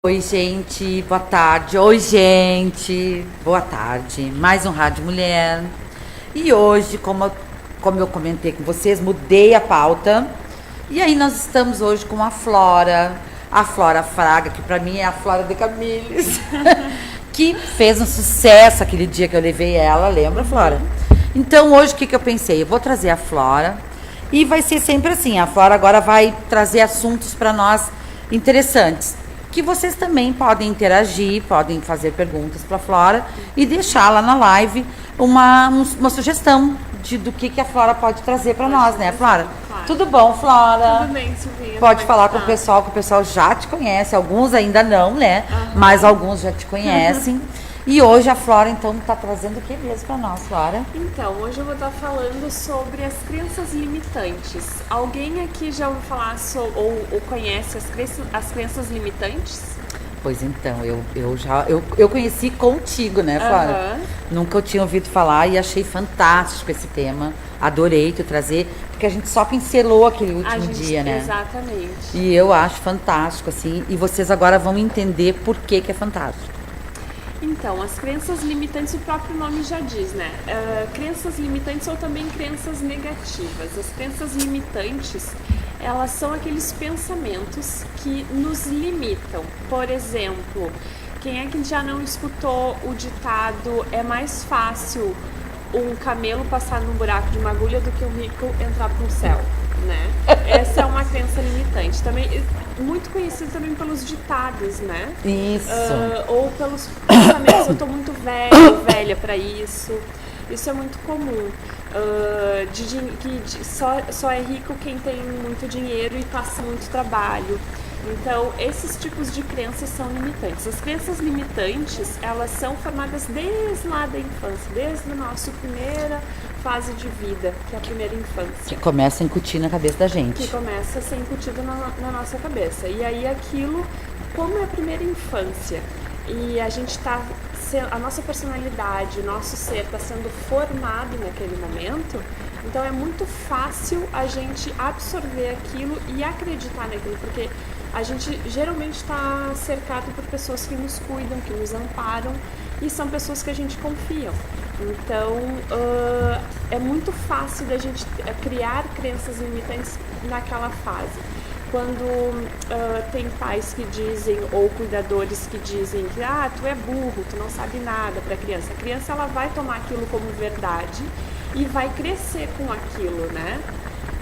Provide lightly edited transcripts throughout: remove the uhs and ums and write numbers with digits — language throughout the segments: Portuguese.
Oi, gente, boa tarde. Oi, gente, boa tarde. Mais um Rádio Mulher. E hoje, como eu comentei com vocês, mudei a pauta. E aí nós estamos hoje com a Flora Fraga, que pra mim é a Flora de Camilles, que fez um sucesso aquele dia que eu levei ela, lembra, Flora? Então hoje o que eu pensei? Eu vou trazer a Flora e vai ser sempre assim. A Flora agora vai trazer assuntos para nós interessantes, que vocês também podem interagir, podem fazer perguntas para a Flora e deixar lá na live uma sugestão do que a Flora pode trazer para nós, né, Flora? Claro. Tudo bom, Flora? Tudo bem, Silvinha. Pode falar com o pessoal, que o pessoal já te conhece, alguns ainda não, né? Mas alguns já te conhecem. E hoje a Flora, então, está trazendo o que mesmo para nós, Flora? Então, hoje eu vou estar falando sobre as crenças limitantes. Alguém aqui já ouviu falar ou conhece as crenças limitantes? Pois então, eu conheci contigo, né, Flora? Nunca eu tinha ouvido falar e achei fantástico esse tema. Adorei tu trazer, porque a gente só pincelou aquele último dia, né? Exatamente. E eu acho fantástico, assim, e vocês agora vão entender por que é fantástico. Então, as crenças limitantes, o próprio nome já diz, né? Crenças limitantes ou também crenças negativas. As crenças limitantes, elas são aqueles pensamentos que nos limitam. Por exemplo, quem é que já não escutou o ditado "é mais fácil um camelo passar num buraco de uma agulha do que um rico entrar para o céu", né? Essa é uma crença limitante. Também muito conhecido também pelos ditados, né? Isso. Ou pelos pensamentos, eu tô muito velho, velha para isso. Isso é muito comum. Só é rico quem tem muito dinheiro e passa muito trabalho. Então, esses tipos de crenças são limitantes. As crenças limitantes, elas são formadas desde lá da infância, desde a nossa primeira fase de vida, que é a primeira infância. Que começa a incutir na cabeça da gente. Que começa a ser incutido na nossa cabeça. E aí aquilo, como é a primeira infância, e a nossa personalidade, o nosso ser está sendo formado naquele momento, então é muito fácil a gente absorver aquilo e acreditar naquilo, porque a gente geralmente está cercado por pessoas que nos cuidam, que nos amparam, e são pessoas que a gente confia. Então, é muito fácil da gente criar crenças limitantes naquela fase. Quando tem pais que dizem, ou cuidadores que dizem que tu é burro, tu não sabe nada para a criança. A criança ela vai tomar aquilo como verdade e vai crescer com aquilo, né?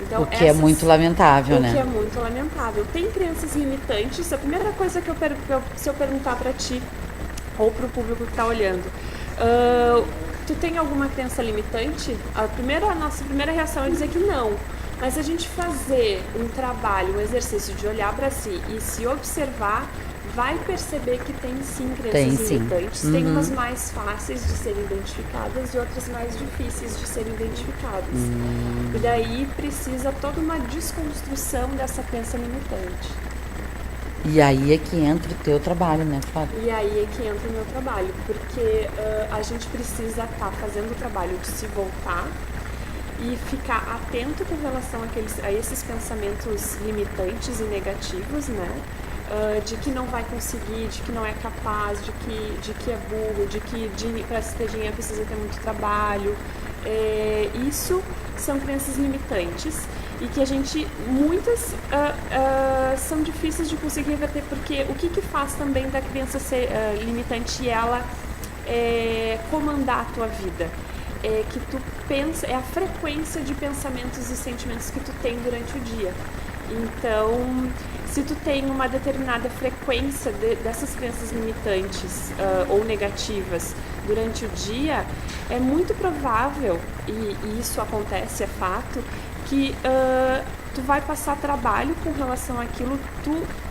Então, o que é muito lamentável, né? O que é muito lamentável. Tem crenças limitantes. A primeira coisa se eu perguntar para ti, ou para o público que está olhando, tu tem alguma crença limitante? A nossa primeira reação é dizer que não. Mas a gente fazer um trabalho, um exercício de olhar para si e se observar, vai perceber que tem sim crenças limitantes. Tem umas mais fáceis de serem identificadas e outras mais difíceis de serem identificadas. E daí precisa toda uma desconstrução dessa crença limitante. E aí é que entra o teu trabalho, né, Flávia? E aí é que entra o meu trabalho, porque a gente precisa estar fazendo o trabalho de se voltar e ficar atento com relação a esses pensamentos limitantes e negativos, né? De que não vai conseguir, de que não é capaz, de que é burro, de que para se ter dinheiro precisa ter muito trabalho. Isso são crenças limitantes e que muitas são difíceis de conseguir reverter, porque o que faz também da crença ser limitante e ela comandar a tua vida? É que tu pensa, é a frequência de pensamentos e sentimentos que tu tem durante o dia. Então, se tu tem uma determinada frequência dessas crenças limitantes ou negativas durante o dia, é muito provável, e isso acontece, é fato, que tu vai passar trabalho com relação àquilo,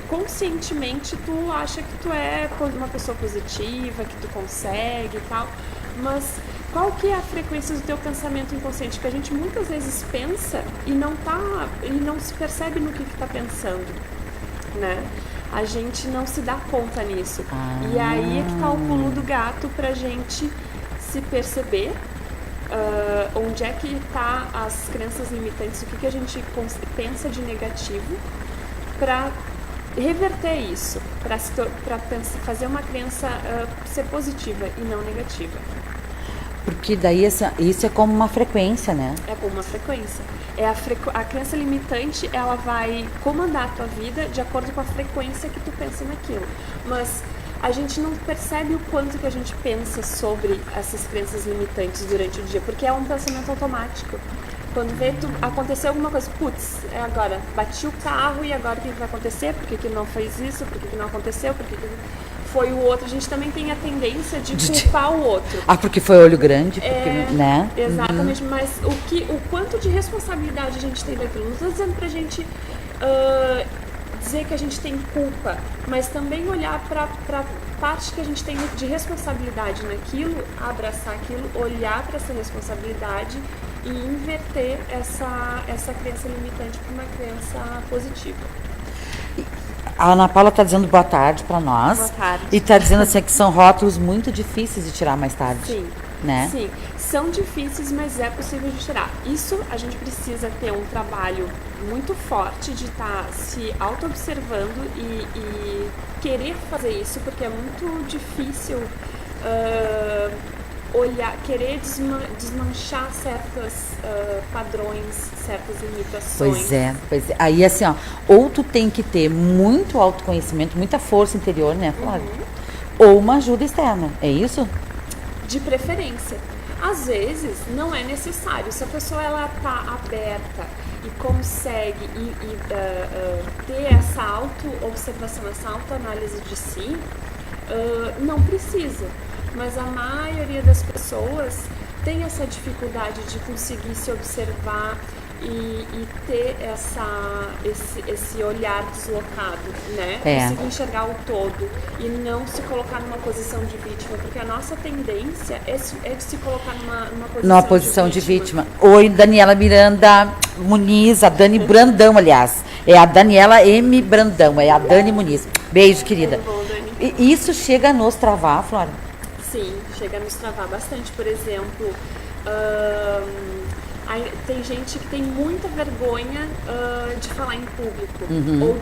conscientemente tu acha que tu é uma pessoa positiva, que tu consegue e tal, mas qual que é a frequência do teu pensamento inconsciente? Que a gente muitas vezes pensa e não se percebe no que está pensando, né? A gente não se dá conta nisso. E aí é que está o pulo do gato pra gente se perceber onde é que tá as crenças limitantes, o que a gente pensa de negativo, para reverter isso, para fazer uma crença ser positiva e não negativa. Porque daí isso é como uma frequência, né? É como uma frequência. A crença limitante, ela vai comandar a tua vida de acordo com a frequência que tu pensa naquilo. Mas a gente não percebe o quanto que a gente pensa sobre essas crenças limitantes durante o dia, porque é um pensamento automático. Quando vê, aconteceu alguma coisa, putz, é agora, bati o carro e agora o que vai acontecer? Por que não fez isso? Por que não aconteceu? Por que foi o outro? A gente também tem a tendência de culpar o outro. Porque foi olho grande, porque, né? Exatamente, mas o quanto de responsabilidade a gente tem daquilo. Não estou dizendo pra gente dizer que a gente tem culpa, mas também olhar para parte que a gente tem de responsabilidade naquilo, abraçar aquilo, olhar para essa responsabilidade e inverter essa crença limitante para uma crença positiva. A Ana Paula está dizendo boa tarde para nós. Boa tarde. E está dizendo assim que são rótulos muito difíceis de tirar mais tarde. Sim. Né? Sim, são difíceis, mas é possível de tirar. Isso a gente precisa ter um trabalho muito forte de estar se auto-observando e querer fazer isso, porque é muito difícil querer desmanchar certos padrões, certas limitações. Pois é. Aí assim, ou tu tem que ter muito autoconhecimento, muita força interior, né, Flávia? Ou uma ajuda externa, é isso? De preferência. Às vezes não é necessário. Se a pessoa ela tá aberta e consegue ter essa auto-observação, essa auto-análise de si, não precisa. Mas a maioria das pessoas tem essa dificuldade de conseguir se observar e ter esse olhar deslocado, né? Conseguir enxergar o todo e não se colocar numa posição de vítima, porque a nossa tendência é de se colocar numa posição de vítima. Oi, Daniela Miranda Muniz, a Dani Brandão, aliás. É a Daniela M. Brandão, é a Dani Muniz. Beijo, querida. Bom, Dani. E isso chega a nos travar, Flora? Sim, chega a nos travar bastante. Por exemplo, tem gente que tem muita vergonha de falar em público, ou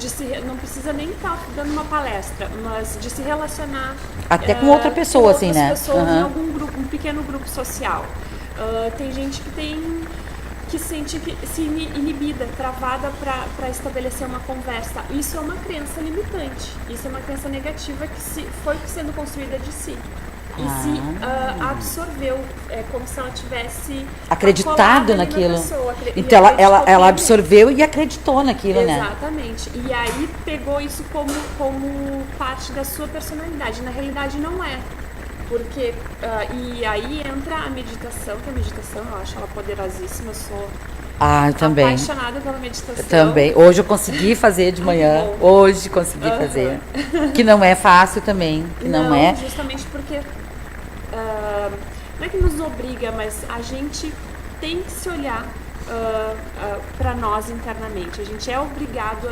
não precisa nem estar dando uma palestra, mas de se relacionar até com outra pessoa, assim, né? Pessoas em algum grupo, um pequeno grupo social. Tem gente que sente se inibida, travada para estabelecer uma conversa. Isso é uma crença limitante, isso é uma crença negativa que foi sendo construída de si. E se absorveu, é como se ela tivesse acreditado naquilo. Então ela absorveu e acreditou naquilo, né? Exatamente. E aí pegou isso como parte da sua personalidade. Na realidade não é. Porque, e aí entra a meditação, que a meditação eu acho ela poderosíssima. Eu sou também apaixonada pela meditação. Eu também. Hoje eu consegui fazer de manhã. Hoje consegui fazer. Que não é fácil também. Que não é. Justamente porque não é que nos obriga, mas a gente tem que se olhar para nós internamente. A gente é obrigado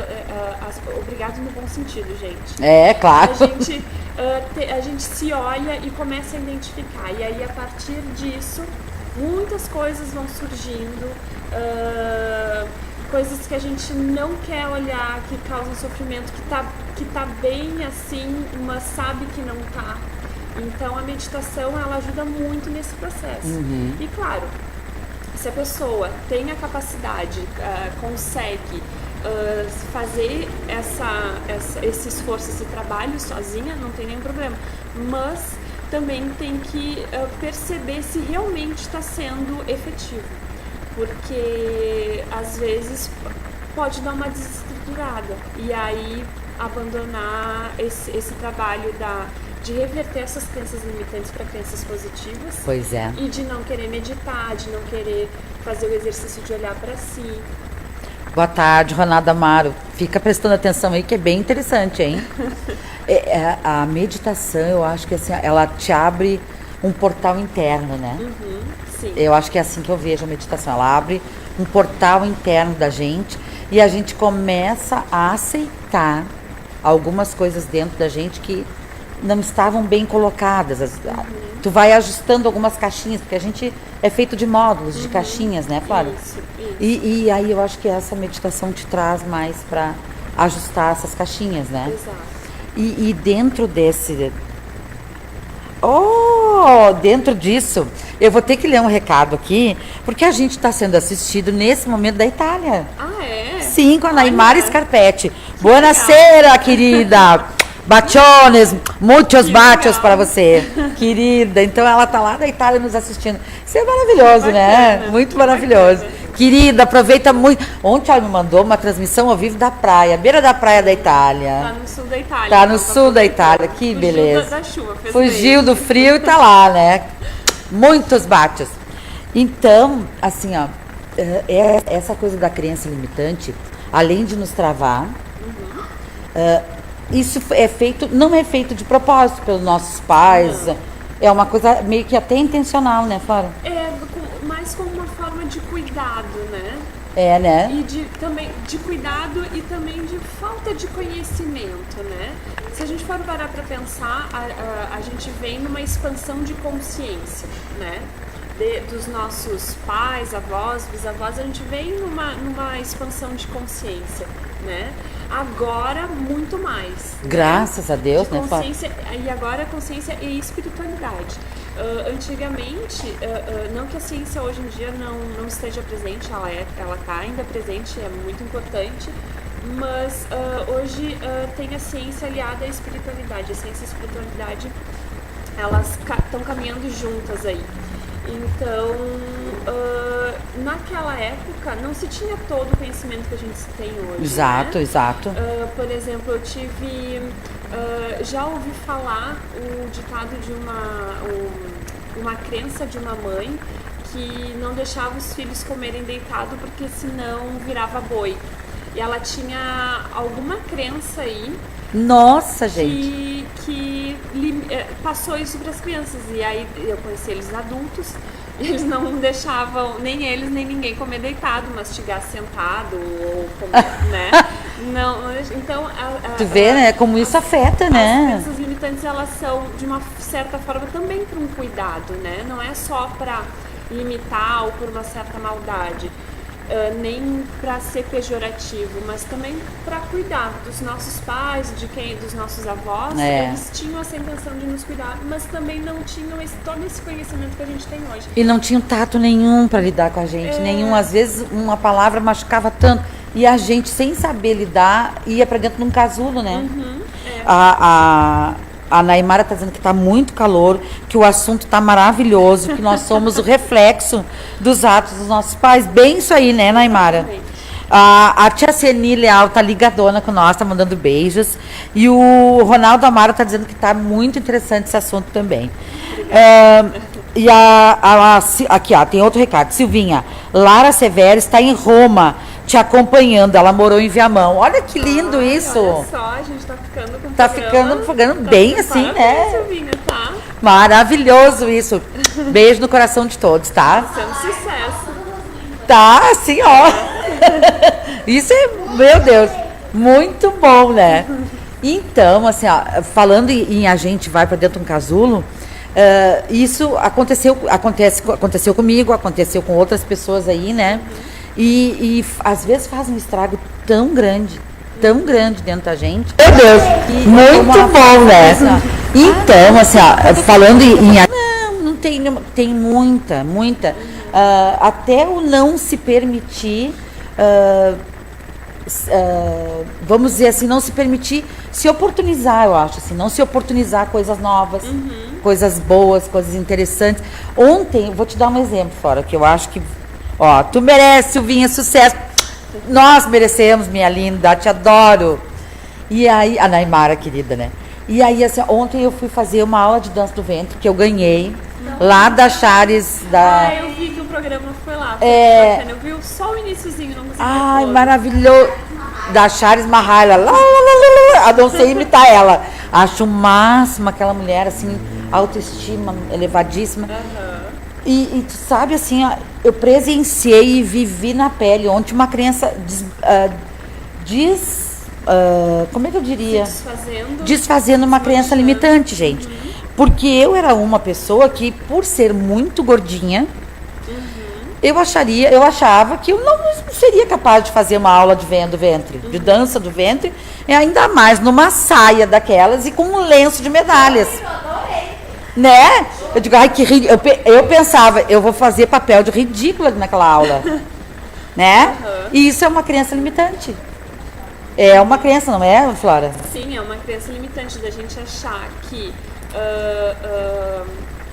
no bom sentido, gente. É, claro. A gente se olha e começa a identificar. E aí, a partir disso, muitas coisas vão surgindo, coisas que a gente não quer olhar, que causam sofrimento, que tá bem assim, mas sabe que não tá. Então a meditação ela ajuda muito nesse processo. E claro, se a pessoa tem a capacidade, consegue fazer esse esforço, esse trabalho sozinha, não tem nenhum problema. Mas também tem que perceber se realmente está sendo efetivo. Porque às vezes pode dar uma desestruturada. E aí abandonar esse trabalho de reverter essas crenças limitantes para crenças positivas. Pois é. E de não querer meditar, de não querer fazer o exercício de olhar para si. Boa tarde, Ronaldo Amaro. Fica prestando atenção aí que é bem interessante, hein? A meditação, eu acho que assim, ela te abre um portal interno, né? Sim. Eu acho que é assim que eu vejo a meditação. Ela abre um portal interno da gente e a gente começa a aceitar algumas coisas dentro da gente que não estavam bem colocadas. Tu vai ajustando algumas caixinhas, porque a gente é feito de módulos, de caixinhas, né, Flávia? Isso. E aí eu acho que essa meditação te traz mais para ajustar essas caixinhas, né? Exato. E dentro desse... dentro disso, eu vou ter que ler um recado aqui, porque a gente está sendo assistido nesse momento da Itália. Ah, é? Sim, com a Naimara Olha. Scarpetti. Buonasera, querida. Baciones, muitos Que bacios legal. para você, querida. Então ela tá lá da Itália nos assistindo. Isso é maravilhoso, né? Bacana, Muito maravilhoso. bacana. Querida, aproveita muito. Ontem ela me mandou uma transmissão ao vivo da praia, beira da praia da Tá Itália. no sul da Itália. Tá no então sul da aproveitou. Itália, que Fugiu beleza. da chuva, fez Fugiu bem. do frio e tá lá, né? Muitos bates. Então, assim, ó, essa coisa da crença limitante, além de nos travar, isso é feito, não é feito de propósito pelos nossos pais. Não. É uma coisa meio que até intencional, né, Fora? Mais como uma forma de cuidado, né? É, né? E também de cuidado e também de falta de conhecimento, né? Se a gente for parar para pensar, a gente vem numa expansão de consciência, né? Dos nossos pais, avós, bisavós, a gente vem numa expansão de consciência, né? Agora, muito mais. Graças a Deus, né, Fora? Consciência, e agora consciência e espiritualidade. Antigamente, não que a ciência hoje em dia não esteja presente, ela está ainda presente, é muito importante, mas hoje tem a ciência aliada à espiritualidade. A ciência e a espiritualidade, elas estão caminhando juntas aí. Então, naquela época, não se tinha todo o conhecimento que a gente tem hoje. Exato, né? exato. Por exemplo, eu tive... já ouvi falar o ditado de uma crença de uma mãe que não deixava os filhos comerem deitado porque senão virava boi. E ela tinha alguma crença aí Nossa, gente. que passou isso para as crianças. E aí eu conheci eles adultos, e eles não deixavam nem eles nem ninguém comer deitado, mastigar sentado ou comer, né? Não, então Tu vê, né, como isso afeta, né? as crenças limitantes, elas são de uma certa forma também para um cuidado, né? Não é só para limitar ou por uma certa maldade. Nem para ser pejorativo, mas também para cuidar dos nossos pais, dos nossos avós. Eles tinham essa intenção de nos cuidar, mas também não tinham todo esse conhecimento que a gente tem hoje. E não tinham tato nenhum para lidar com a gente, nenhum. Às vezes uma palavra machucava tanto e a gente, sem saber lidar, ia para dentro de um casulo, né? A Naimara está dizendo que está muito calor, que o assunto está maravilhoso, que nós somos o reflexo dos atos dos nossos pais. Bem isso aí, né, Naimara? A tia Ceni Leal tá ligadona com nós, tá mandando beijos. E o Ronaldo Amaro tá dizendo que tá muito interessante esse assunto também. E aqui, ó, tem outro recado. Silvinha, Lara Severo está em Roma, te acompanhando. Ela morou em Viamão. Olha que lindo isso. Olha só, a gente tá ficando com Tá ficando um programa bem assim, né? Silvinha, tá? Maravilhoso isso. Beijo no coração de todos, tá? Sendo sucesso. Tá, assim, ó. Isso é, meu Deus, muito bom, né? Então, assim, ó, falando em a gente vai para dentro de um casulo, isso aconteceu comigo, aconteceu com outras pessoas aí, né? E às vezes faz um estrago tão grande dentro da gente. Meu Deus, muito bom, né? Então, assim, ó, falando não tem muita. Até o não se permitir, vamos dizer assim, não se permitir se oportunizar, eu acho, assim, não se oportunizar coisas novas, coisas boas, coisas interessantes. Ontem, vou te dar um exemplo, Fora, que eu acho que, ó, tu merece, Silvinha, sucesso. Nós merecemos, minha linda, te adoro. E aí, a Naimara, querida, né? E aí, assim, ontem eu fui fazer uma aula de dança do ventre, que eu ganhei, lá da Chares, da... eu vi que o programa foi lá, foi bacana, eu vi só o iniciozinho, não consegui ver todo. Maravilhoso. Da Chares Mahala, eu não sei imitar ela. Acho o máximo aquela mulher, assim, autoestima elevadíssima. E tu sabe, assim, ó, eu presenciei e vivi na pele ontem uma criança como é que eu diria? Desfazendo uma crença limitante, gente. Porque eu era uma pessoa que, por ser muito gordinha, eu achava que eu não seria capaz de fazer uma aula de ventre, de dança do ventre, e ainda mais numa saia daquelas e com um lenço de medalhas. Né? Eu digo, ai, que ridículo. Eu pensava, eu vou fazer papel de ridícula naquela aula. Né? E isso é uma crença limitante. É uma crença, não é, Flora? Sim, é uma crença limitante da gente achar que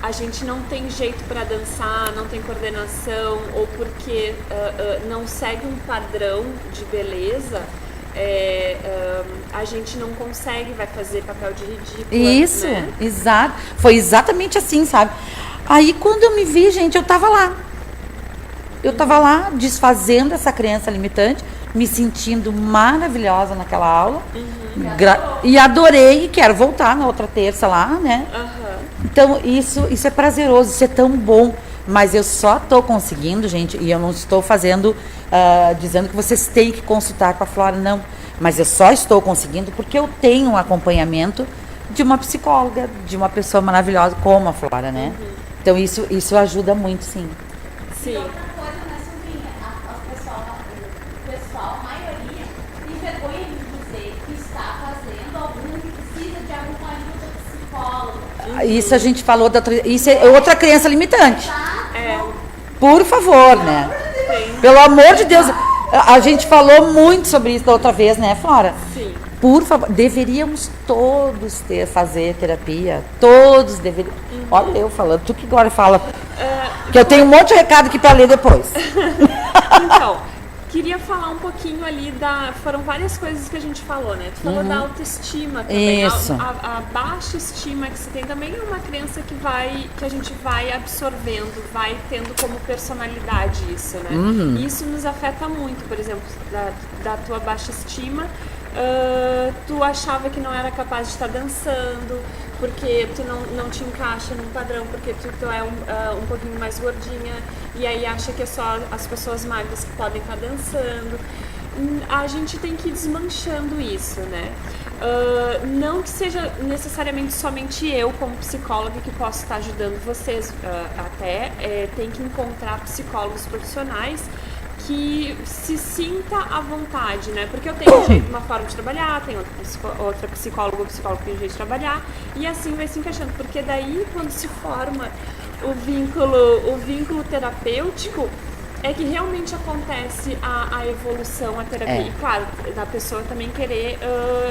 a gente não tem jeito para dançar, não tem coordenação, ou porque não segue um padrão de beleza, a gente não consegue, vai fazer papel de ridículo. Isso, né? Exato. Foi exatamente assim, sabe? Aí quando eu me vi, gente, eu tava lá. Eu tava lá desfazendo essa crença limitante, me sentindo maravilhosa naquela aula. E adorei e quero voltar na outra terça lá, né? Então, isso é prazeroso, isso é tão bom. Mas eu só estou conseguindo, gente, e eu não estou fazendo, dizendo que vocês têm que consultar com a Flora, não. Mas eu só estou conseguindo porque eu tenho um acompanhamento de uma psicóloga, de uma pessoa maravilhosa como a Flora, né? Então, isso ajuda muito, sim. Sim. A maioria tem vergonha de dizer que está fazendo algum que precisa de alguma ajuda psicóloga. Isso a gente falou, isso é outra crença limitante. É. Por favor, né? Sim. Pelo amor de Deus. A gente falou muito sobre isso da outra vez, né, Flora? Sim. Por favor, deveríamos todos fazer terapia. Todos deveriam. Olha eu falando, tu que agora fala. Que eu tenho um monte de recado aqui para ler depois. Então, queria falar um pouquinho ali foram várias coisas que a gente falou, né? Tu falou da autoestima também. Isso. A baixa estima que você tem também é uma crença que a gente vai absorvendo, vai tendo como personalidade isso, né? E isso nos afeta muito, por exemplo, da tua baixa estima. Tu achava que não era capaz de estar dançando, porque tu não te encaixa num padrão, porque tu é um pouquinho mais gordinha, e aí acha que é só as pessoas magras que podem estar dançando. A gente tem que ir desmanchando isso, né? Não que seja necessariamente somente eu, como psicóloga, que possa estar ajudando vocês, tem que encontrar psicólogos profissionais que se sinta à vontade, né? Porque eu tenho uma forma de trabalhar, tem outra psicóloga ou psicólogo que tem um jeito de trabalhar, e assim vai se encaixando. Porque daí, quando se forma o vínculo terapêutico, é que realmente acontece a evolução, a terapia. E, claro, da pessoa também querer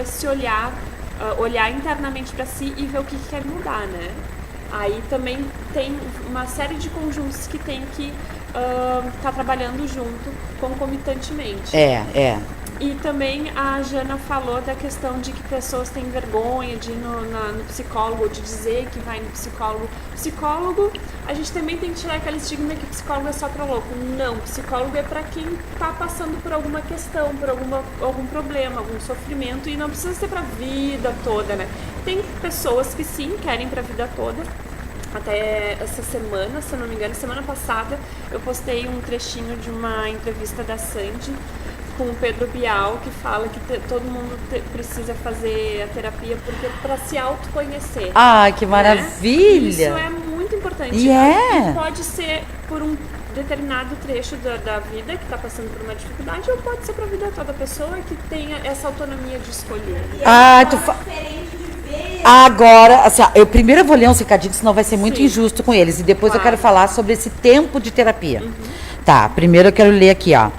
se olhar internamente para si e ver o que quer mudar, né? Aí também tem uma série de conjuntos que tem que tá trabalhando junto concomitantemente. E também a Jana falou da questão de que pessoas têm vergonha de ir no psicólogo, ou de dizer que vai no psicólogo. Psicólogo, a gente também tem que tirar aquele estigma que psicólogo é só pra louco. Não, psicólogo é pra quem tá passando por alguma questão, por algum problema, algum sofrimento, e não precisa ser pra vida toda, né? Tem pessoas que sim, querem pra vida toda. Até essa semana, se eu não me engano, semana passada, eu postei um trechinho de uma entrevista da Sandy com o Pedro Bial, que fala que todo mundo precisa fazer a terapia para se autoconhecer. Ah, que maravilha! Isso é muito importante. E pode ser por um determinado trecho da vida que está passando por uma dificuldade, ou pode ser para a vida toda. A pessoa que tenha essa autonomia de escolher. Agora, assim, eu primeiro vou ler uns recadinhos, senão vai ser muito injusto com eles. E depois eu quero falar sobre esse tempo de terapia. Tá, primeiro eu quero ler aqui, ó.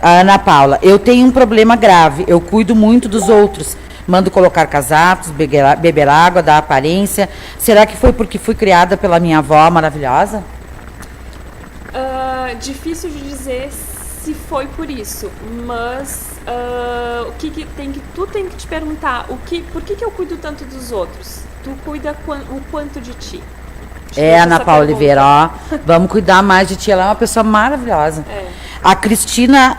A Ana Paula, eu tenho um problema grave, eu cuido muito dos outros, mando colocar casacos, beber água, dar aparência. Será que foi porque fui criada pela minha avó maravilhosa? Difícil de dizer se foi por isso, mas o que tu tem que te perguntar, por que eu cuido tanto dos outros? Tu cuida o quanto de ti? Ana Paula Oliveira, ó, vamos cuidar mais de ti, ela é uma pessoa maravilhosa. A Cristina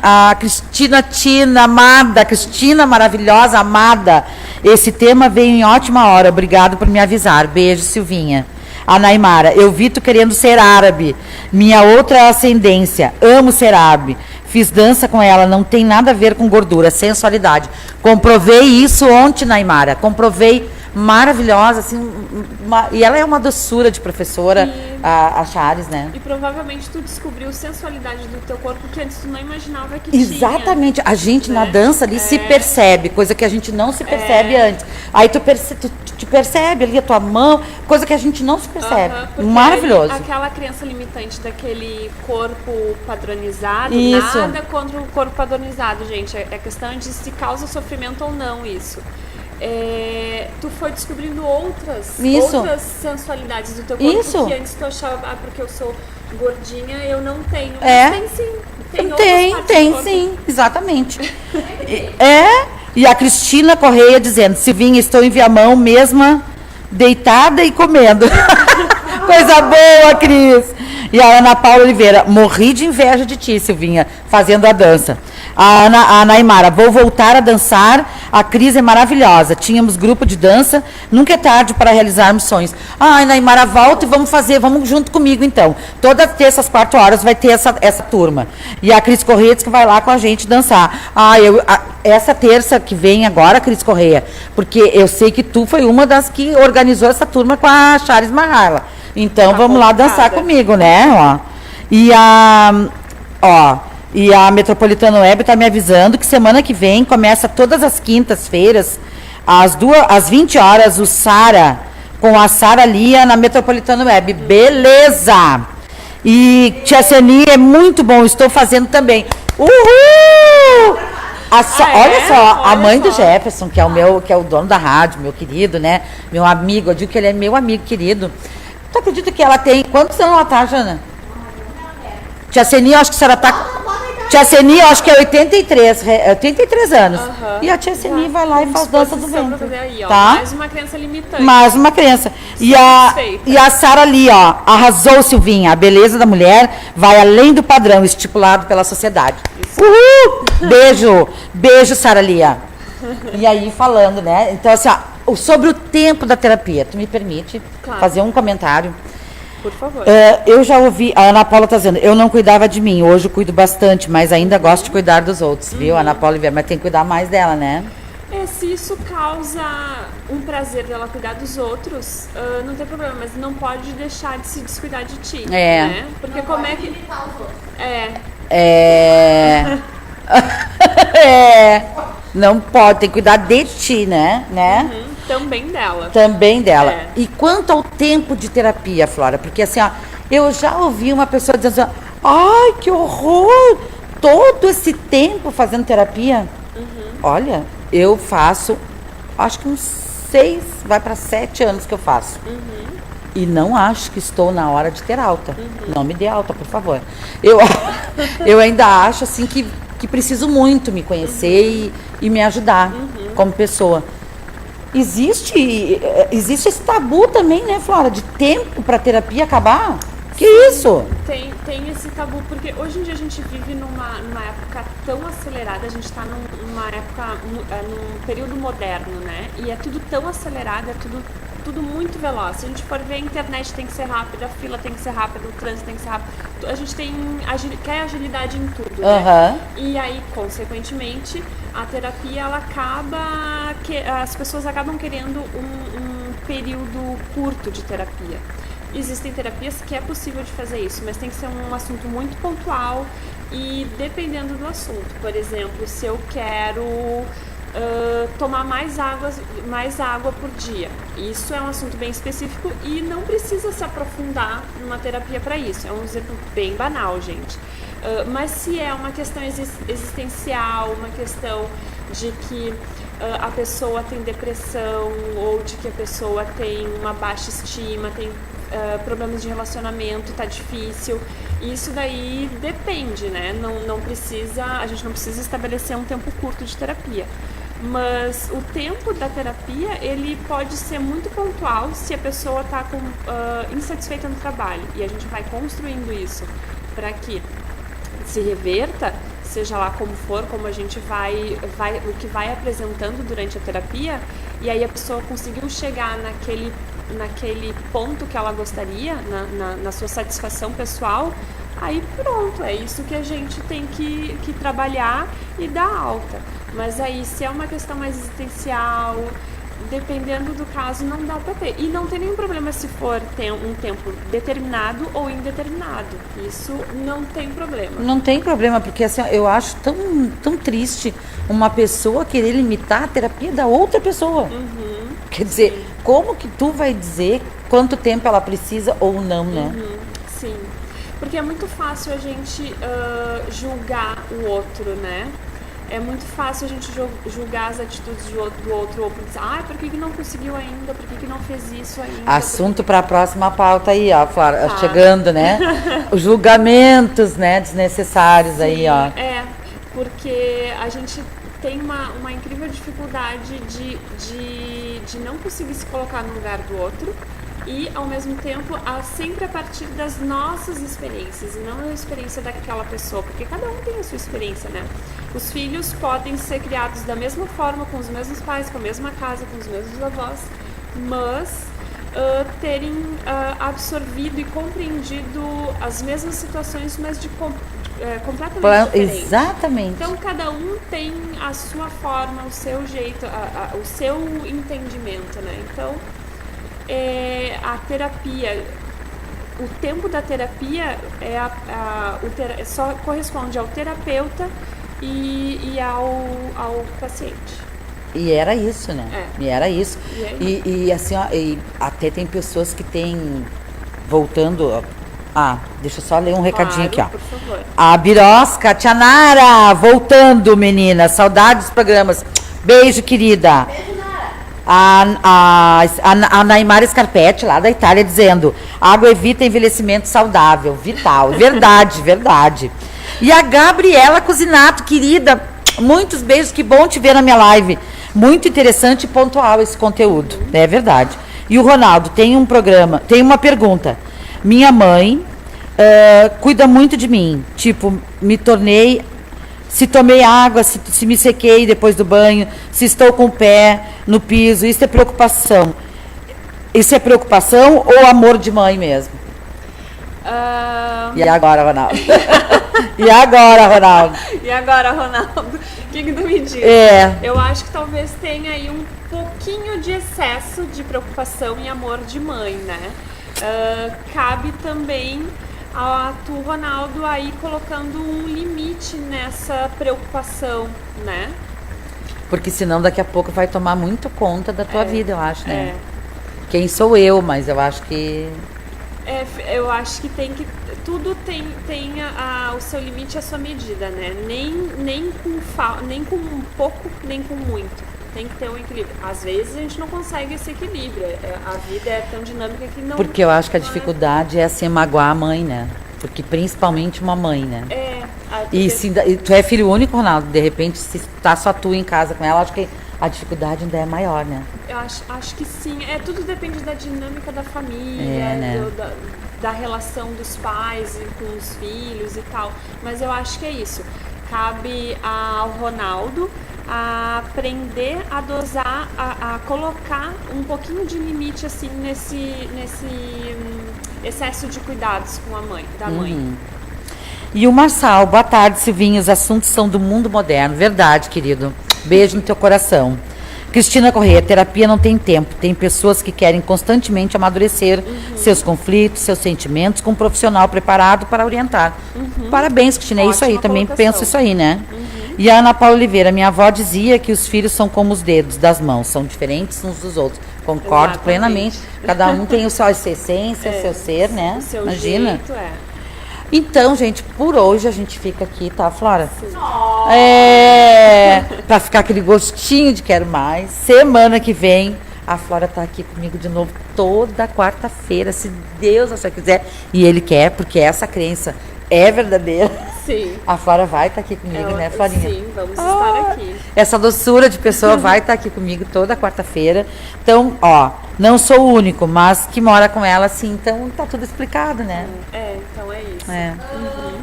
Tina, amada, Cristina maravilhosa, amada, esse tema veio em ótima hora, obrigado por me avisar, beijo, Silvinha. A Naimara, eu vi tu querendo ser árabe, minha outra ascendência, amo ser árabe, fiz dança com ela, não tem nada a ver com gordura, sensualidade. Comprovei isso ontem, Naimara, comprovei maravilhosa, assim, e ela é uma doçura de professora, a Charis, né? E provavelmente tu descobriu sensualidade do teu corpo que antes tu não imaginava que Exatamente, tinha. a gente na Né? dança ali se percebe, coisa que a gente não se percebe antes. Aí tu te percebe ali a tua mão, coisa que a gente não se percebe. Porque Maravilhoso. aquela crença limitante daquele corpo padronizado, Isso. nada contra o corpo padronizado, gente. É questão de se causa sofrimento ou não isso. Tu foi descobrindo outras sensualidades do teu corpo que antes tu achava, porque eu sou gordinha, eu não tenho. Mas tem sim. Tem sim, exatamente. E a Cristina Correia dizendo, Silvinha, estou em Viamão mesma, deitada e comendo. Coisa boa, Cris. E a Ana Paula Oliveira, morri de inveja de ti, Silvinha, fazendo a dança. A Naimara, vou voltar a dançar, a Cris é maravilhosa. Tínhamos grupo de dança, nunca é tarde para realizarmos sonhos. Ai, Naimara, volta e vamos junto comigo então. Todas terças, 4 horas vai ter essa turma. E a Cris Correia diz que vai lá com a gente dançar. Essa terça que vem agora, Cris Correia, porque eu sei que tu foi uma das que organizou essa turma com a Charis Marrala. Então vamos lá dançar comigo, né? E a Metropolitana Web está me avisando que semana que vem começa todas as quintas-feiras, às 20 horas, o Sara, com a Sara Lia na Metropolitana Web. Beleza! E Tia Seni é muito bom, estou fazendo também. Uhul! Olha só, a mãe do Jefferson, que é o dono da rádio, meu querido, né? Meu amigo, eu digo que ele é meu amigo querido. Tu acredita que ela tem... Quantos anos ela tá, Jana? Tia Seni, eu acho que a senhora tá... Tia Seni, eu acho que é 83 anos. E a Tia Seni vai lá e faz dança do ventre. Aí, ó, tá? Mais uma crença limitante. Mais uma crença. E a Sara ali, ó, arrasou, Silvinha. A beleza da mulher vai além do padrão estipulado pela sociedade. Uhul! Beijo, Sara Lia. E aí, falando, né? Então, assim, ó, sobre o tempo da terapia, tu me permite fazer um comentário? Por favor. Eu já ouvi, a Ana Paula está dizendo, eu não cuidava de mim, hoje eu cuido bastante, mas ainda gosto de cuidar dos outros, viu? Ana Paula Oliveira, mas tem que cuidar mais dela, né? Se isso causa um prazer dela cuidar dos outros, não tem problema, mas não pode deixar de se descuidar de ti, né? Porque não como pode é que... limitar os outros. Não pode, tem que cuidar de ti, né? Também dela. Também dela. E quanto ao tempo de terapia, Flora? Porque assim, ó, eu já ouvi uma pessoa dizendo assim, ai, que horror! Todo esse tempo fazendo terapia. Olha, eu faço, acho que uns 6, vai para 7 anos que eu faço. E não acho que estou na hora de ter alta. Não me dê alta, por favor. Eu ainda acho assim que preciso muito me conhecer e me ajudar como pessoa. Existe esse tabu também, né, Flora? De tempo para terapia acabar? Que isso? Tem esse tabu, porque hoje em dia a gente vive numa época tão acelerada, a gente está numa época, num período moderno, né? E é tudo tão acelerado, é tudo muito veloz. Se a gente for ver, a internet tem que ser rápida, a fila tem que ser rápida, o trânsito tem que ser rápido. A gente quer agilidade em tudo, né? E aí, consequentemente, a terapia, ela acaba... as pessoas acabam querendo um período curto de terapia. Existem terapias que é possível de fazer isso, mas tem que ser um assunto muito pontual e dependendo do assunto. Por exemplo, se eu quero tomar mais água por dia. Isso é um assunto bem específico e não precisa se aprofundar numa terapia para isso. É um exemplo bem banal, gente. Mas se é uma questão existencial, uma questão de que a pessoa tem depressão ou de que a pessoa tem uma baixa estima, tem problemas de relacionamento, tá difícil. Isso daí depende, né? A gente não precisa estabelecer um tempo curto de terapia. Mas o tempo da terapia, ele pode ser muito pontual se a pessoa está insatisfeita no trabalho. E a gente vai construindo isso para que se reverta, seja lá como for, como a gente o que vai apresentando durante a terapia, e aí a pessoa conseguiu chegar naquele ponto que ela gostaria, na sua satisfação pessoal, aí pronto, é isso que a gente tem que trabalhar e dar alta. Mas aí, se é uma questão mais existencial, dependendo do caso, não dá pra ter. E não tem nenhum problema se for ter um tempo determinado ou indeterminado. Isso não tem problema. Não tem problema, porque assim, eu acho tão triste uma pessoa querer limitar a terapia da outra pessoa. Quer dizer, como que tu vai dizer quanto tempo ela precisa ou não, né? Sim. Porque é muito fácil a gente julgar o outro, né? É muito fácil a gente julgar as atitudes do outro, ou pensar, por que não conseguiu ainda, por que não fez isso ainda? Assunto para a próxima pauta aí, ó, Flora, Tá. chegando, né? Os julgamentos, né, desnecessários aí, ó. É, porque a gente tem uma incrível dificuldade de não conseguir se colocar no lugar do outro e, ao mesmo tempo, sempre a partir das nossas experiências e não a experiência daquela pessoa, porque cada um tem a sua experiência, né? Os filhos podem ser criados da mesma forma, com os mesmos pais, com a mesma casa, com os mesmos avós, mas terem absorvido e compreendido as mesmas situações, mas completamente diferentes. Exatamente. Então, cada um tem a sua forma, o seu jeito, o seu entendimento, né? Então, a terapia, o tempo da terapia só corresponde ao terapeuta e ao paciente. E era isso, né? É. E era isso. E assim, ó, e até tem pessoas que têm, voltando... deixa eu só ler um recadinho aqui, ó. Por favor. A Birosca, Tia Nara, voltando, menina. Saudades dos programas. Beijo, querida. Beijo, Nara. A Naimara Scarpetti, lá da Itália, dizendo: água evita envelhecimento saudável, vital. Verdade, verdade. E a Gabriela Cusinato, querida, muitos beijos, que bom te ver na minha live. Muito interessante e pontual esse conteúdo, é verdade. E o Ronaldo, tem uma pergunta. Minha mãe cuida muito de mim, tipo, se tomei água, se me sequei depois do banho, se estou com o pé no piso, isso é preocupação. Isso é preocupação ou amor de mãe mesmo? E agora, Ronaldo? E agora, Ronaldo? O que tu me diz? Eu acho que talvez tenha aí um pouquinho de excesso de preocupação e amor de mãe, né? Cabe também a tu, Ronaldo, aí colocando um limite nessa preocupação, né? Porque senão daqui a pouco vai tomar muito conta da tua vida, eu acho, né? Quem sou eu, mas eu acho que... eu acho que tudo tem o seu limite e a sua medida, né? Nem com um pouco, nem com muito. Tem que ter um equilíbrio. Às vezes a gente não consegue esse equilíbrio. A vida é tão dinâmica que não... Porque eu acho que a dificuldade é assim, magoar a mãe, né? Porque principalmente uma mãe, né? E tu é filho único, Ronaldo, de repente, se tá só tu em casa com ela, acho que a dificuldade ainda é maior, né? Eu acho que sim. Tudo depende da dinâmica da família, né? da relação dos pais com os filhos e tal. Mas eu acho que é isso. Cabe ao Ronaldo a aprender a dosar, a colocar um pouquinho de limite assim nesse excesso de cuidados com a mãe, da mãe. E o Marçal, boa tarde, Silvinho, os assuntos são do mundo moderno. Verdade, querido. Beijo no teu coração. Cristina Corrêa, terapia não tem tempo. Tem pessoas que querem constantemente amadurecer seus conflitos, seus sentimentos com um profissional preparado para orientar. Parabéns, Cristina. É isso aí, também penso isso aí, né? E a Ana Paula Oliveira, minha avó dizia que os filhos são como os dedos das mãos, são diferentes uns dos outros. Concordo plenamente. Cada um tem a sua essência, seu ser, né? O seu Imagina. jeito, Então, gente, por hoje a gente fica aqui, tá, Flora? Sim. Pra ficar aquele gostinho de quero mais. Semana que vem, a Flora tá aqui comigo de novo toda quarta-feira, se Deus assim quiser. E Ele quer, porque essa crença é verdadeira. Sim. A Flora vai estar aqui comigo, né, Florinha? Sim, vamos estar aqui. Essa doçura de pessoa vai estar aqui comigo toda quarta-feira. Então, não sou o único, mas que mora com ela, assim, então tá tudo explicado, né? Então é isso.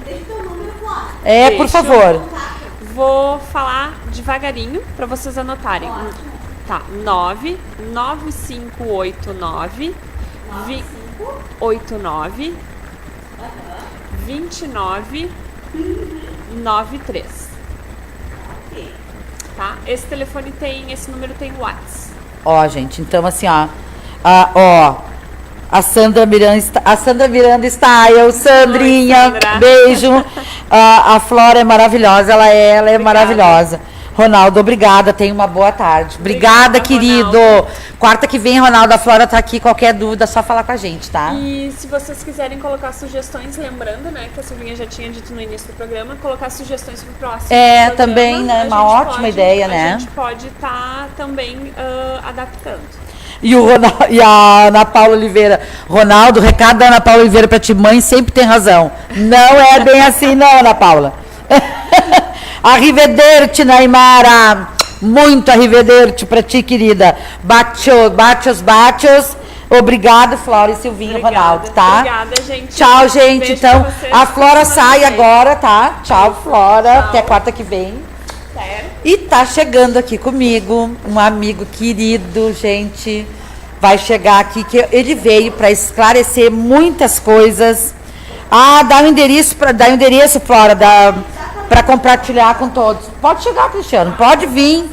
Deixa teu número, Flora. Por favor. Vou falar devagarinho para vocês anotarem. Tá, 99589 89 29 93. Tá? Esse número tem WhatsApp. Ó, gente, então assim, ó. A Sandra Miranda Style, Sandrinha, Oi, Sandra. beijo. A Flora é maravilhosa, ela é maravilhosa. Ronaldo, obrigada, tenha uma boa tarde. Obrigada, querido. Ronaldo. Quarta que vem, Ronaldo, a Flora tá aqui, qualquer dúvida, é só falar com a gente, tá? E se vocês quiserem colocar sugestões, lembrando, né, que a Silvinha já tinha dito no início do programa, colocar sugestões pro próximo programa, também, né, uma ótima ideia, né? A gente pode estar também adaptando. E a Ana Paula Oliveira. Ronaldo, recado da Ana Paula Oliveira pra ti, mãe sempre tem razão. Não é bem assim, não, Ana Paula. Arrivederci, Naimara. Muito arrivederci pra ti, querida. Batios. Obrigado, Flora e Silvinha, Ronaldo, tá? Obrigada, gente. Tchau, gente. Beijo Então, pra vocês. a Flora sai Semana que vem. agora, tá? Tchau, Flora. Tchau. Até quarta que vem. Sério? E tá chegando aqui comigo um amigo querido, gente. Vai chegar aqui, que ele veio para esclarecer muitas coisas. Dá o endereço, Flora, para compartilhar com todos. Pode chegar, Cristiano, pode vir.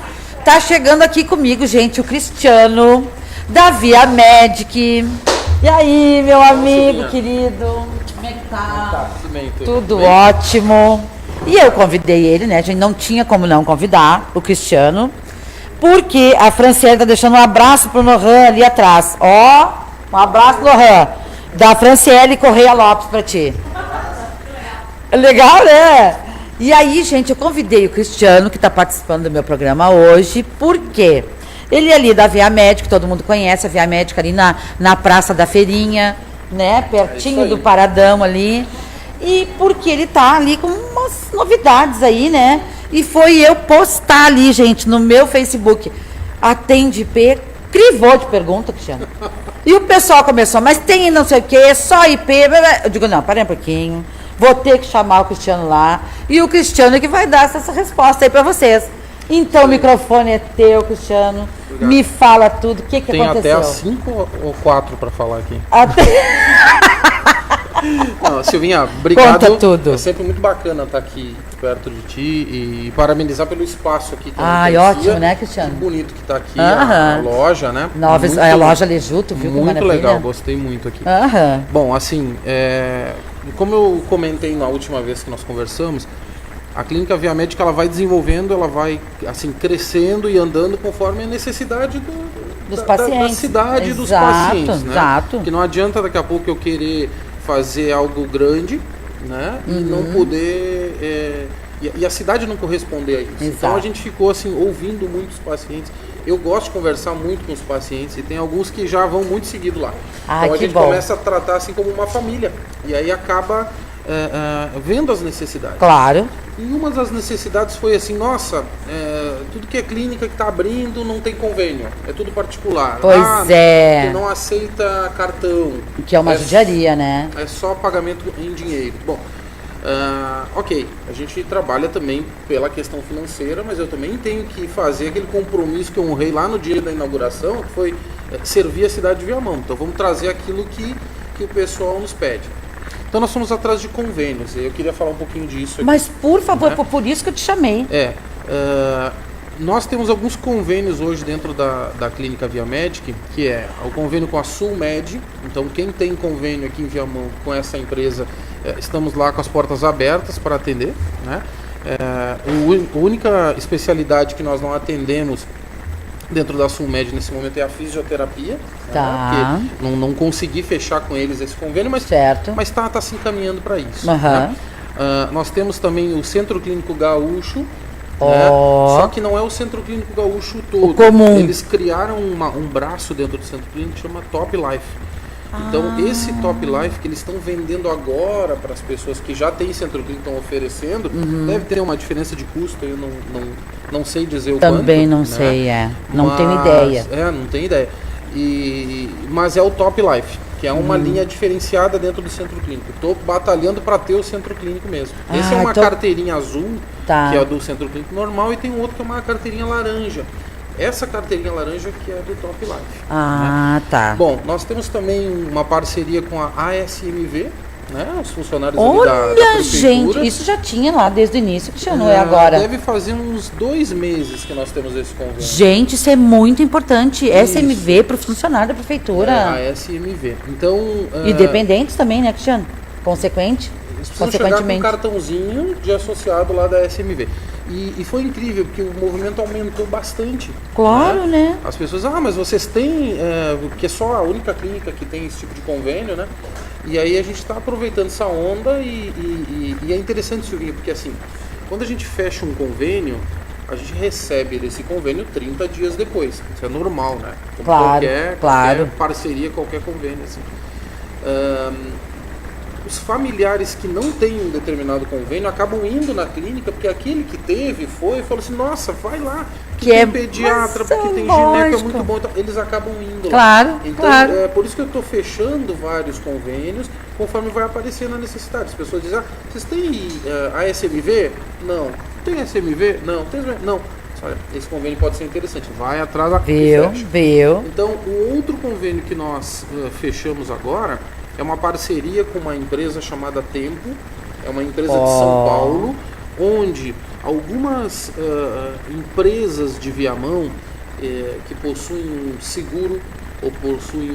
Tá chegando aqui comigo, gente, o Cristiano, da Via Medic. E aí, meu amigo querido? Como é que tá? Tudo bem, Tudo ótimo. E eu convidei ele, né? A gente não tinha como não convidar o Cristiano, porque a Franciele tá deixando um abraço pro Nohan ali atrás. Ó, um abraço, Nohan, da Franciele Correia Lopes pra ti. Legal, né? E aí, gente, eu convidei o Cristiano, que tá participando do meu programa hoje, porque ele é ali da Via Médica, todo mundo conhece a Via Médica ali na Praça da Feirinha, né? Pertinho do Paradão ali. E porque ele tá ali com umas novidades aí, né? E foi eu postar ali, gente, no meu Facebook. Atende IP, crivou de pergunta, Cristiano. E o pessoal começou, mas tem não sei o quê, só IP. Eu digo, não, parem um pouquinho. Vou ter que chamar o Cristiano lá. E o Cristiano é que vai dar essa resposta aí pra vocês. Então o microfone é teu, Cristiano. Obrigado. Me fala tudo. O que Tem aconteceu? até 5 ou 4 para falar aqui. Não, Silvinha, obrigado. Conta tudo. É sempre muito bacana estar aqui perto de ti e parabenizar pelo espaço aqui. Que eu não Ai, conhecia. ótimo, né, Cristiano? Que bonito que está aqui Aham. a loja, né? Nova, Muito- a loja Lejuto, viu? que Muito maravilha? legal, gostei muito aqui. Aham. Bom, assim, como eu comentei na última vez que nós conversamos, a clínica Via Médica ela vai desenvolvendo, ela vai assim crescendo e andando conforme a necessidade Dos da pacientes. cidade e dos Exato, pacientes, né? exato. Que não adianta daqui a pouco eu querer fazer algo grande, né? E não poder e a cidade não corresponder a isso. Então Exato. a gente ficou assim ouvindo muitos pacientes. Eu gosto de conversar muito com os pacientes e tem alguns que já vão muito seguido lá. Ai, Então a que gente bom. começa a tratar assim como uma família e aí acaba vendo as necessidades. Claro. E uma das necessidades foi assim, nossa, tudo que é clínica que está abrindo não tem convênio, é tudo particular. Pois é. Que não aceita cartão. Que é uma judiaria, né? É só pagamento em dinheiro. Bom, ok, a gente trabalha também pela questão financeira, mas eu também tenho que fazer aquele compromisso que eu honrei lá no dia da inauguração, que foi servir a cidade de Viamão. Então vamos trazer aquilo que o pessoal nos pede. Então nós fomos atrás de convênios, e eu queria falar um pouquinho disso aqui. Mas, por favor, Né? por isso que eu te chamei. Nós temos alguns convênios hoje dentro da clínica Via Medic, que é o convênio com a Sulmed. Então quem tem convênio aqui em Viamão com essa empresa, estamos lá com as portas abertas para atender, né? A única especialidade que nós não atendemos dentro da Sulmed nesse momento é a fisioterapia, Tá. né? Porque não consegui fechar com eles esse convênio, mas Certo. está se encaminhando para isso. Aham. Né? Nós temos também o Centro Clínico Gaúcho, né? Ó. Só que não é o Centro Clínico Gaúcho todo. O comum. Eles criaram um braço dentro do Centro Clínico que chama Top Life. Então, esse Top Life que eles estão vendendo agora para as pessoas que já têm Centro Clínico, estão oferecendo, deve ter uma diferença de custo, eu não sei dizer o quanto. Também não né? sei, Não tenho Mas- ideia. não tenho ideia. Mas é o Top Life, que é uma linha diferenciada dentro do Centro Clínico. Estou batalhando para ter o Centro Clínico mesmo. Esse é uma então- carteirinha azul, Tá. que é a do Centro Clínico normal, e tem um outro que é uma carteirinha laranja. Essa carteirinha laranja que é do Top Life. Ah, tá. Bom, nós temos também uma parceria com a ASMV, né? Os funcionários ali da Olha, prefeitura. gente, isso já tinha lá desde o início, Cristiano, não é agora. Deve fazer uns 2 meses que nós temos esse convênio. Gente, isso é muito importante. SMV para o funcionário da prefeitura. A SMV. Então, E dependentes também, né, Cristiano? eles precisam chegar com um cartãozinho de associado lá da SMV. E foi incrível, porque o movimento aumentou bastante. Claro, né? As pessoas, mas vocês têm, que é só a única clínica que tem esse tipo de convênio, né? E aí a gente está aproveitando essa onda e é interessante, Silvinho, porque assim, quando a gente fecha um convênio, a gente recebe desse convênio 30 dias depois. Isso é normal, né? Como qualquer parceria, qualquer convênio, assim. Os familiares que não têm um determinado convênio acabam indo na clínica, porque aquele que teve foi e falou assim, nossa, vai lá, que tem pediatra, porque tem gineco, é muito bom. Então, eles acabam indo lá. Então, é por isso que eu estou fechando vários convênios, conforme vai aparecendo a necessidade. As pessoas dizem, vocês têm ASMV? Não. Tem SMV? Não. Tem SMV? Não. Olha, esse convênio pode ser interessante. Vai atrás da Viu. Então, o outro convênio que nós fechamos agora é uma parceria com uma empresa chamada Tempo, é uma empresa de São Paulo, onde algumas empresas de Viamão que possuem um seguro ou possuem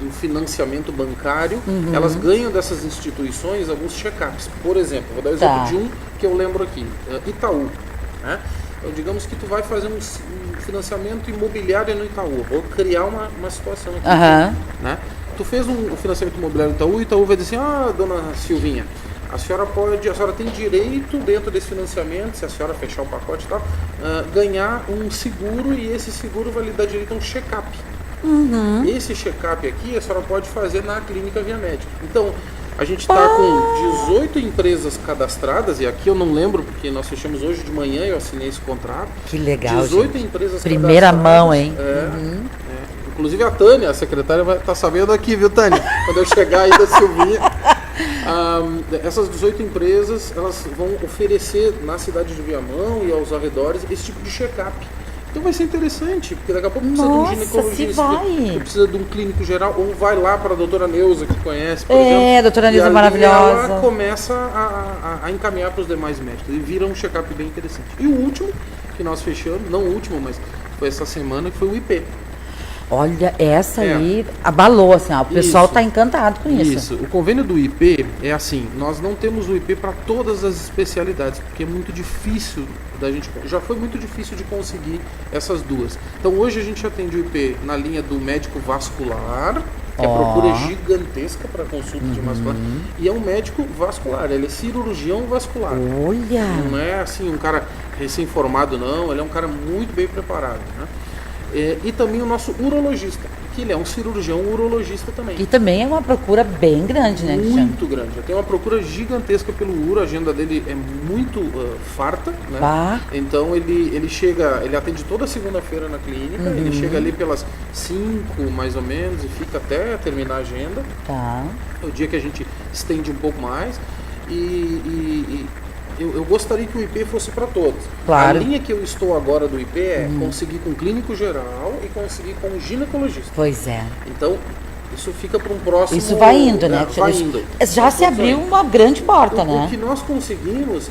um financiamento bancário, elas ganham dessas instituições alguns check-ups. Por exemplo, vou dar o exemplo de um que eu lembro aqui, Itaú. Né? Então, digamos que tu vai fazer um financiamento imobiliário no Itaú. Vou criar uma situação aqui. Né? Tu fez um financiamento imobiliário no Itaú vai dizer assim, dona Silvinha, a senhora tem direito dentro desse financiamento, se a senhora fechar o pacote e tal, ganhar um seguro, e esse seguro vai lhe dar direito a um check-up. Esse check-up aqui a senhora pode fazer na clínica Via Médica. Então, a gente está com 18 empresas cadastradas, e aqui eu não lembro, porque nós fechamos hoje de manhã, eu assinei esse contrato. Que legal, 18 gente. Empresas Primeira mão, hein? Inclusive a Tânia, a secretária, vai estar sabendo aqui, viu, Tânia? Quando eu chegar aí da Silvinha. Essas 18 empresas, elas vão oferecer na cidade de Viamão e aos arredores esse tipo de check-up. Então vai ser interessante, porque daqui a pouco precisa de um ginecologista, precisa de um clínico geral, ou vai lá para a doutora Neuza, que conhece, por exemplo. A doutora Neuza é maravilhosa. Ela começa a encaminhar para os demais médicos e vira um check-up bem interessante. E o último, que nós fechamos, não o último, mas foi essa semana, que foi o IP. Olha, essa aí abalou, assim, o pessoal está encantado com isso. Isso, o convênio do IP é assim, nós não temos o IP para todas as especialidades, porque é muito difícil da gente, já foi muito difícil de conseguir essas duas. Então hoje a gente atende o IP na linha do médico vascular, que a procura é gigantesca para consulta de vascular, e é um médico vascular, ele é cirurgião vascular. Olha! Não é assim um cara recém-formado, não, ele é um cara muito bem preparado, né? E também o nosso urologista, que ele é um cirurgião urologista também. E também é uma procura bem grande, né? Muito grande. Tem uma procura gigantesca pelo uro, a agenda dele é muito farta, né? Então ele chega, ele atende toda segunda-feira na clínica, ele chega ali pelas 5 mais ou menos e fica até terminar a agenda. É o dia que a gente estende um pouco mais eu gostaria que o IP fosse para todos. Claro. A linha que eu estou agora do IP é conseguir com clínico geral e conseguir com ginecologista. Pois é. Então, isso fica para um próximo... Isso vai indo, né? Vai indo. Já se abriu uma grande porta, né? O que nós conseguimos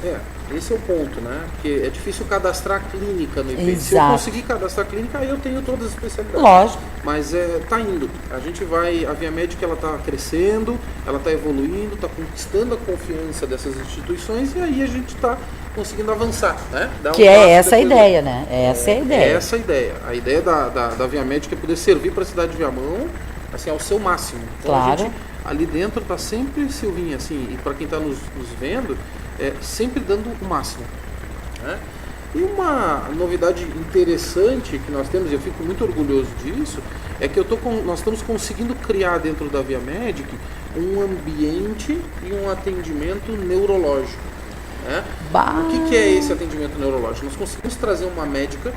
esse é o ponto, né? Porque é difícil cadastrar clínica no IP. Exato. Se eu conseguir cadastrar clínica, aí eu tenho todas as especialidades. Lógico. Mas tá indo. A gente vai... A Via Médica, ela tá crescendo, ela tá evoluindo, tá conquistando a confiança dessas instituições, e aí a gente tá conseguindo avançar, né? Essa a ideia, né? Essa é a ideia. Essa a ideia. A ideia da Via Médica é poder servir para a cidade de Viamão, assim, ao seu máximo. Então, claro. A gente, ali dentro tá sempre, Silvinha, assim, e para quem está nos vendo, sempre dando o máximo, né? E uma novidade interessante que nós temos, e eu fico muito orgulhoso disso, é que nós estamos conseguindo criar dentro da Via Medic um ambiente e um atendimento neurológico, né? O que é esse atendimento neurológico? Nós conseguimos trazer uma médica,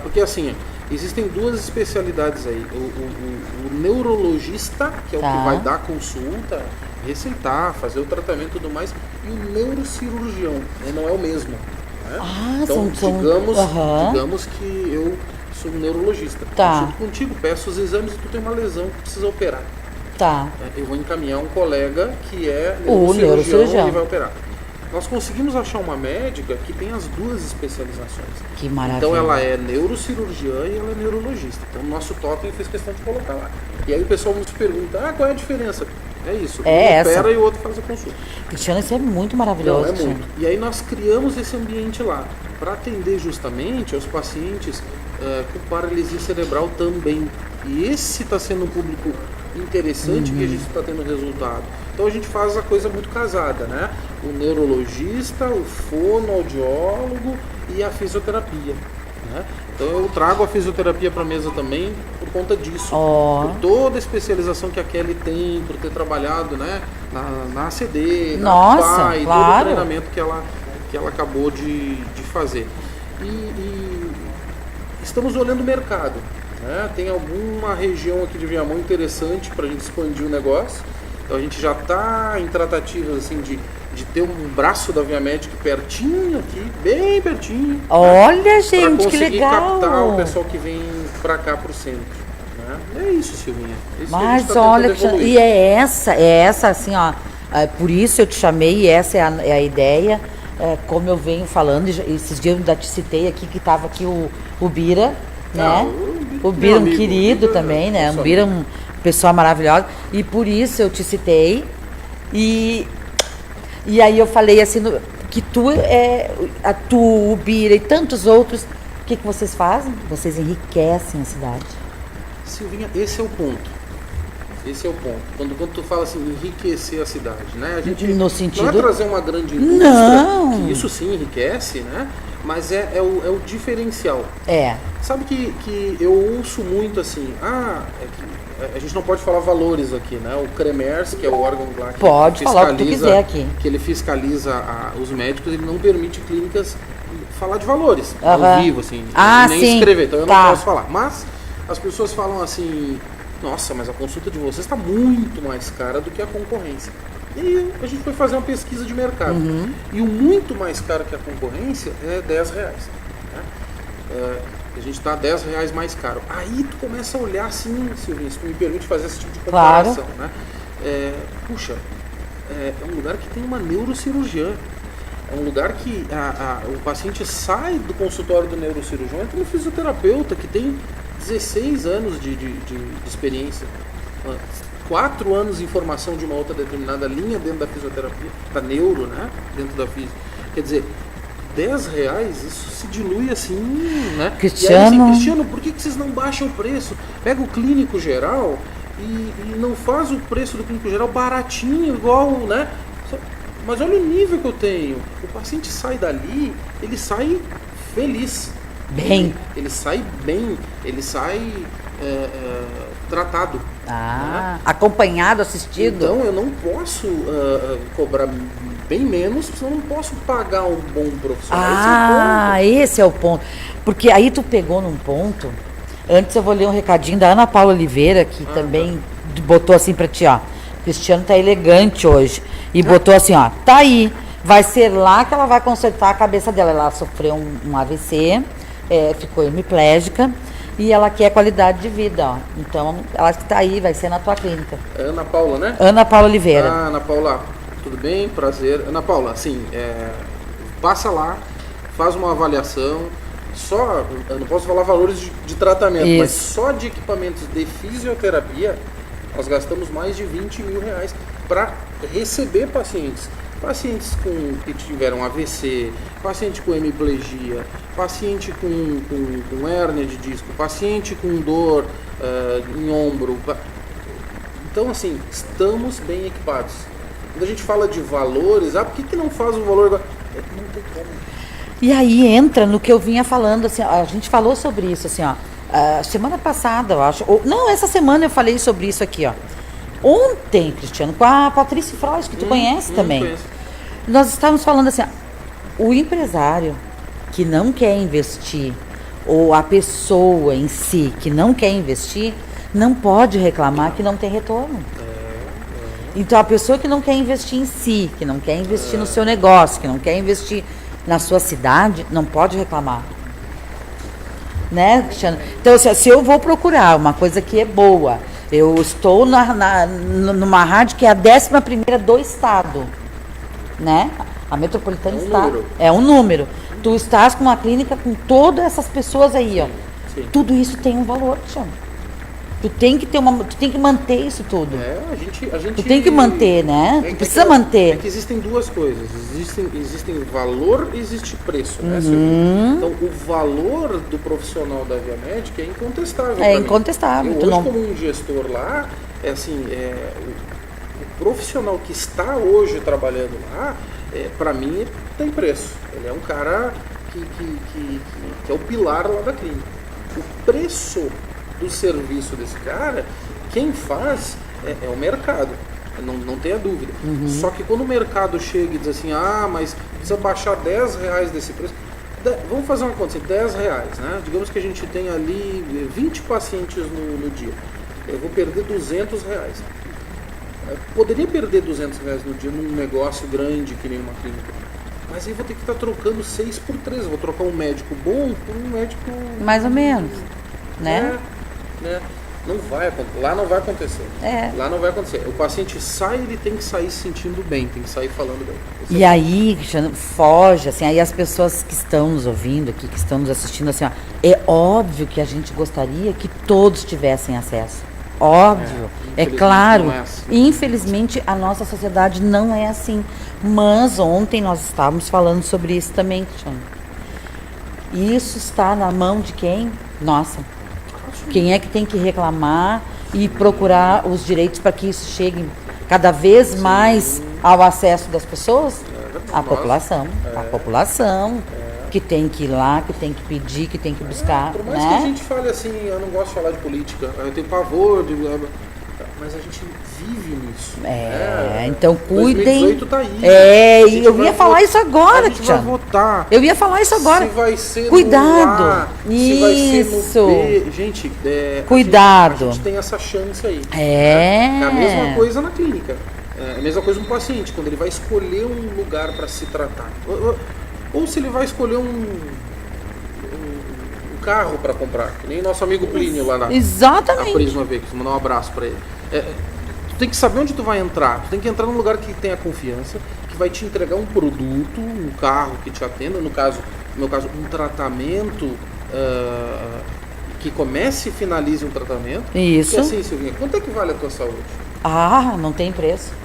porque assim, existem duas especialidades aí, o neurologista, que é o que vai dar consulta, receitar, fazer o tratamento e tudo mais, e o neurocirurgião, não é o mesmo, né? Então, digamos que eu sou um neurologista, consulto contigo, peço os exames e tu tem uma lesão que precisa operar. Tá. Eu vou encaminhar um colega que é O neurocirurgião. e vai operar. Nós conseguimos achar uma médica que tem as duas especializações. Que maravilha. Então ela é neurocirurgiã e ela é neurologista. Então o nosso totem fez questão de colocar lá. E aí o pessoal nos pergunta, qual é a diferença? É isso, um opera e o outro faz a consulta. Cristiano, isso é muito maravilhoso. Não, é Cristiano. muito. E aí nós criamos esse ambiente lá para atender justamente aos pacientes com paralisia cerebral também. E esse está sendo um público interessante que a gente está tendo resultado. Então a gente faz a coisa muito casada, né? O neurologista, o fonoaudiólogo e a fisioterapia, né? Então eu trago a fisioterapia para a mesa também por conta disso. Por toda a especialização que a Kelly tem, por ter trabalhado, né, na ACD, na PAI, todo o treinamento que ela acabou de fazer. E estamos olhando o mercado. Tem alguma região aqui de Viamão interessante para a gente expandir o negócio. Então a gente já está em tratativas assim, de ter um braço da Viamedic pertinho aqui, bem pertinho. Olha, gente, que legal! Para conseguir captar o pessoal que vem para cá para o centro. É isso, Silvinha. Mas olha, e é essa assim, ó. Por isso eu te chamei e essa é a ideia. Como eu venho falando, esses dias eu ainda te citei aqui que estava aqui o Bira, né? O Bira, um querido também, né? O Bira, uma pessoa maravilhosa. E por isso eu te citei. E aí eu falei assim, que tu, o Bira e tantos outros, o que vocês fazem? Vocês enriquecem a cidade. Silvinha, esse é o ponto. Esse é o ponto. Quando tu fala assim, enriquecer a cidade, né? A gente no sentido... não é trazer uma grande indústria, não. Que isso sim enriquece, né? Mas é o diferencial. Sabe que eu ouço muito assim, a gente não pode falar valores aqui, né? O CREMERS, que é o órgão lá que pode falar o que tu quiser aqui. Que ele fiscaliza os médicos, ele não permite clínicas falar de valores ao vivo, assim, nem sim. escrever, então eu não posso falar. Mas as pessoas falam assim, nossa, mas a consulta de vocês está muito mais cara do que a concorrência. E aí a gente foi fazer uma pesquisa de mercado. E o muito mais caro que a concorrência é R$10. Né? A gente está R$10 mais caro. Aí tu começa a olhar assim, Silvinha, se tu me permite fazer esse tipo de comparação. Né? Puxa, é um lugar que tem uma neurocirurgiã. É um lugar que o paciente sai do consultório do neurocirurgião, entra no fisioterapeuta que tem 16 anos de experiência. 4 anos em formação de uma outra determinada linha dentro da fisioterapia, da neuro, né? Dentro da física. Quer dizer, R$10, isso se dilui assim, né? Cristiano, e aí, assim, Cristiano, por que vocês não baixam o preço? Pega o clínico geral e não faz o preço do clínico geral baratinho, igual, né? Mas olha o nível que eu tenho. O paciente sai dali, ele sai feliz. Bem. Ele sai bem, ele sai tratado. Né? Acompanhado, assistido. Então eu não posso cobrar bem menos, porque eu não posso pagar um bom profissional. Esse é o ponto. Porque aí tu pegou num ponto. Antes eu vou ler um recadinho da Ana Paula Oliveira, que também botou assim pra ti, ó. O Cristiano tá elegante hoje. E botou assim, ó, tá aí. Vai ser lá que ela vai consertar a cabeça dela. Ela sofreu um AVC, ficou hemiplégica. E ela quer qualidade de vida, ó. Então, ela está aí, vai ser na tua clínica. Ana Paula, né? Ana Paula Oliveira. Ana Paula, tudo bem? Prazer. Ana Paula, assim, passa lá, faz uma avaliação. Eu não posso falar valores de tratamento, mas só de equipamentos de fisioterapia, nós gastamos mais de R$20 mil para receber pacientes. Pacientes que tiveram AVC, paciente com hemiplegia, paciente com hérnia de disco, paciente com dor em ombro. Então, assim, estamos bem equipados. Quando a gente fala de valores, por que não faz o valor agora? Não tem como. E aí entra no que eu vinha falando, assim, a gente falou sobre isso, assim, ó, semana passada, eu acho, essa semana eu falei sobre isso aqui, ó. Ontem, Cristiano, com a Patrícia Freud, que tu conhece também. Conheço. Nós estávamos falando assim, o empresário que não quer investir, ou a pessoa em si que não quer investir, não pode reclamar que não tem retorno. Então a pessoa que não quer investir em si, que não quer investir no seu negócio, que não quer investir na sua cidade, não pode reclamar. Né, Cristiano? Então, se eu vou procurar uma coisa que é boa, Eu estou numa rádio que é a 11ª do estado, né? A metropolitana está. Número. É um número. Tu estás com uma clínica com todas essas pessoas aí, ó. Sim. Tudo isso tem um valor, Cristiano. Tu tem que manter isso tudo. A gente Tu tem que manter, né? Tu precisa manter. É que existem duas coisas. Existem valor e existe preço, né, Uhum. Silvia? Então, o valor do profissional da Viamédica é incontestável. pra mim. Incontestável. Eu Tu hoje, não... como um gestor lá, o profissional que está hoje trabalhando lá, para mim, tem preço. Ele é um cara que é o pilar lá da clínica. O preço do serviço desse cara, quem faz é o mercado, não tenha dúvida. Só que quando o mercado chega e diz assim, mas precisa baixar R$10 desse preço, vamos fazer uma conta, assim, R$10, né? Digamos que a gente tem ali 20 pacientes no dia, eu vou perder R$200. Eu poderia perder R$200 no dia num negócio grande que nem uma clínica, mas aí vou ter que estar trocando 6 por 3, vou trocar um médico bom por um médico... Mais ou menos, né? Não vai, lá não vai acontecer. Lá não vai acontecer. O paciente sai, ele tem que sair se sentindo bem, tem que sair falando bem. E aí, Cristiano, foge, assim, aí as pessoas que estão nos ouvindo aqui, que estão nos assistindo, assim, ó, é óbvio que a gente gostaria que todos tivessem acesso. Óbvio, é claro. Não é assim. Infelizmente, a nossa sociedade não é assim. Mas ontem nós estávamos falando sobre isso também, Cristiano. Isso está na mão de quem? Nossa. Quem é que tem que reclamar e procurar os direitos para que isso chegue cada vez mais ao acesso das pessoas? A população. A população que tem que ir lá, que tem que pedir, que tem que buscar. Por mais né? que a gente fale assim, eu não gosto de falar de política, eu tenho pavor de... Mas a gente vive nisso. Então cuidem. 2018 tá aí. E eu ia falar isso agora, A gente vai Cristiano. votar. Eu ia falar isso agora. Se vai ser Cuidado. no A, se vai ser no B. Gente, Cuidado. A gente tem essa chance aí. É a mesma coisa na clínica. É a mesma coisa no paciente, quando ele vai escolher um lugar para se tratar. Ou se ele vai escolher um carro para comprar, que nem nosso amigo Plínio lá na Exatamente. Prisma V, que mandar um abraço para ele. Tu tem que saber onde tu vai entrar, tu tem que entrar num lugar que tenha confiança, que vai te entregar um produto, um carro que te atenda, no meu caso, um tratamento que comece e finalize um tratamento. Isso. E assim, Silvinha, quanto é que vale a tua saúde? Não tem preço.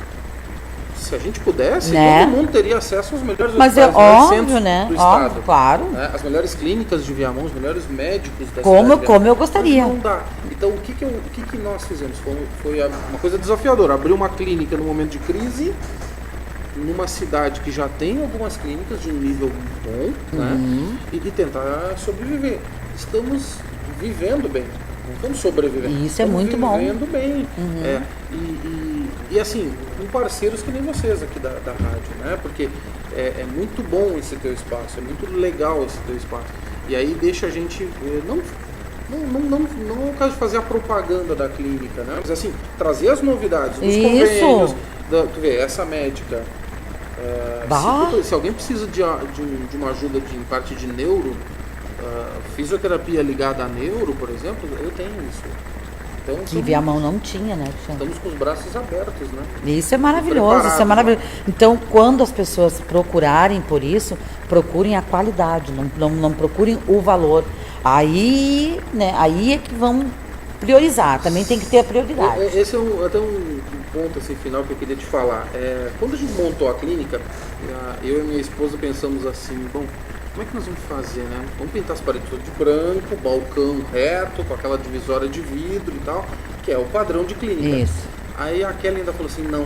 Se a gente pudesse, Né? todo mundo teria acesso aos melhores Mas é hospitais, os melhores óbvio, centros né? do Óbvio, estado. claro. Né? As melhores clínicas de Viamão, os melhores médicos da Como cidade. eu gostaria. Mas não dá. Então, o que nós fizemos? Foi uma coisa desafiadora. Abrir uma clínica no momento de crise, numa cidade que já tem algumas clínicas de um nível bom, né? E tentar sobreviver. Estamos vivendo bem. Não estamos sobrevivendo. Isso é muito bom. Vivendo bem. E assim, com parceiros que nem vocês aqui da rádio, né? Porque é muito bom esse teu espaço, é muito legal esse teu espaço. E aí deixa a gente... Não é o caso de fazer a propaganda da clínica, né? Mas assim, trazer as novidades, os convênios. Tu vê, essa médica... se alguém precisa de uma ajuda em parte de neuro, fisioterapia ligada a neuro, por exemplo, eu tenho isso. Então, Que Viamão não tinha, né, Cristiano? estamos com os braços abertos, né? Isso é maravilhoso, isso é maravilhoso. Então, quando as pessoas procurarem por isso, procurem a qualidade, não procurem o valor. Aí, né, aí é que vão priorizar, também tem que ter a prioridade. Esse é até um ponto assim, final que eu queria te falar. Quando a gente montou a clínica, eu e minha esposa pensamos assim, bom, como é que nós vamos fazer, né? Vamos pintar as paredes todas de branco, balcão reto, com aquela divisória de vidro e tal, que é o padrão de clínica. Isso. Aí a Kelly ainda falou assim, não,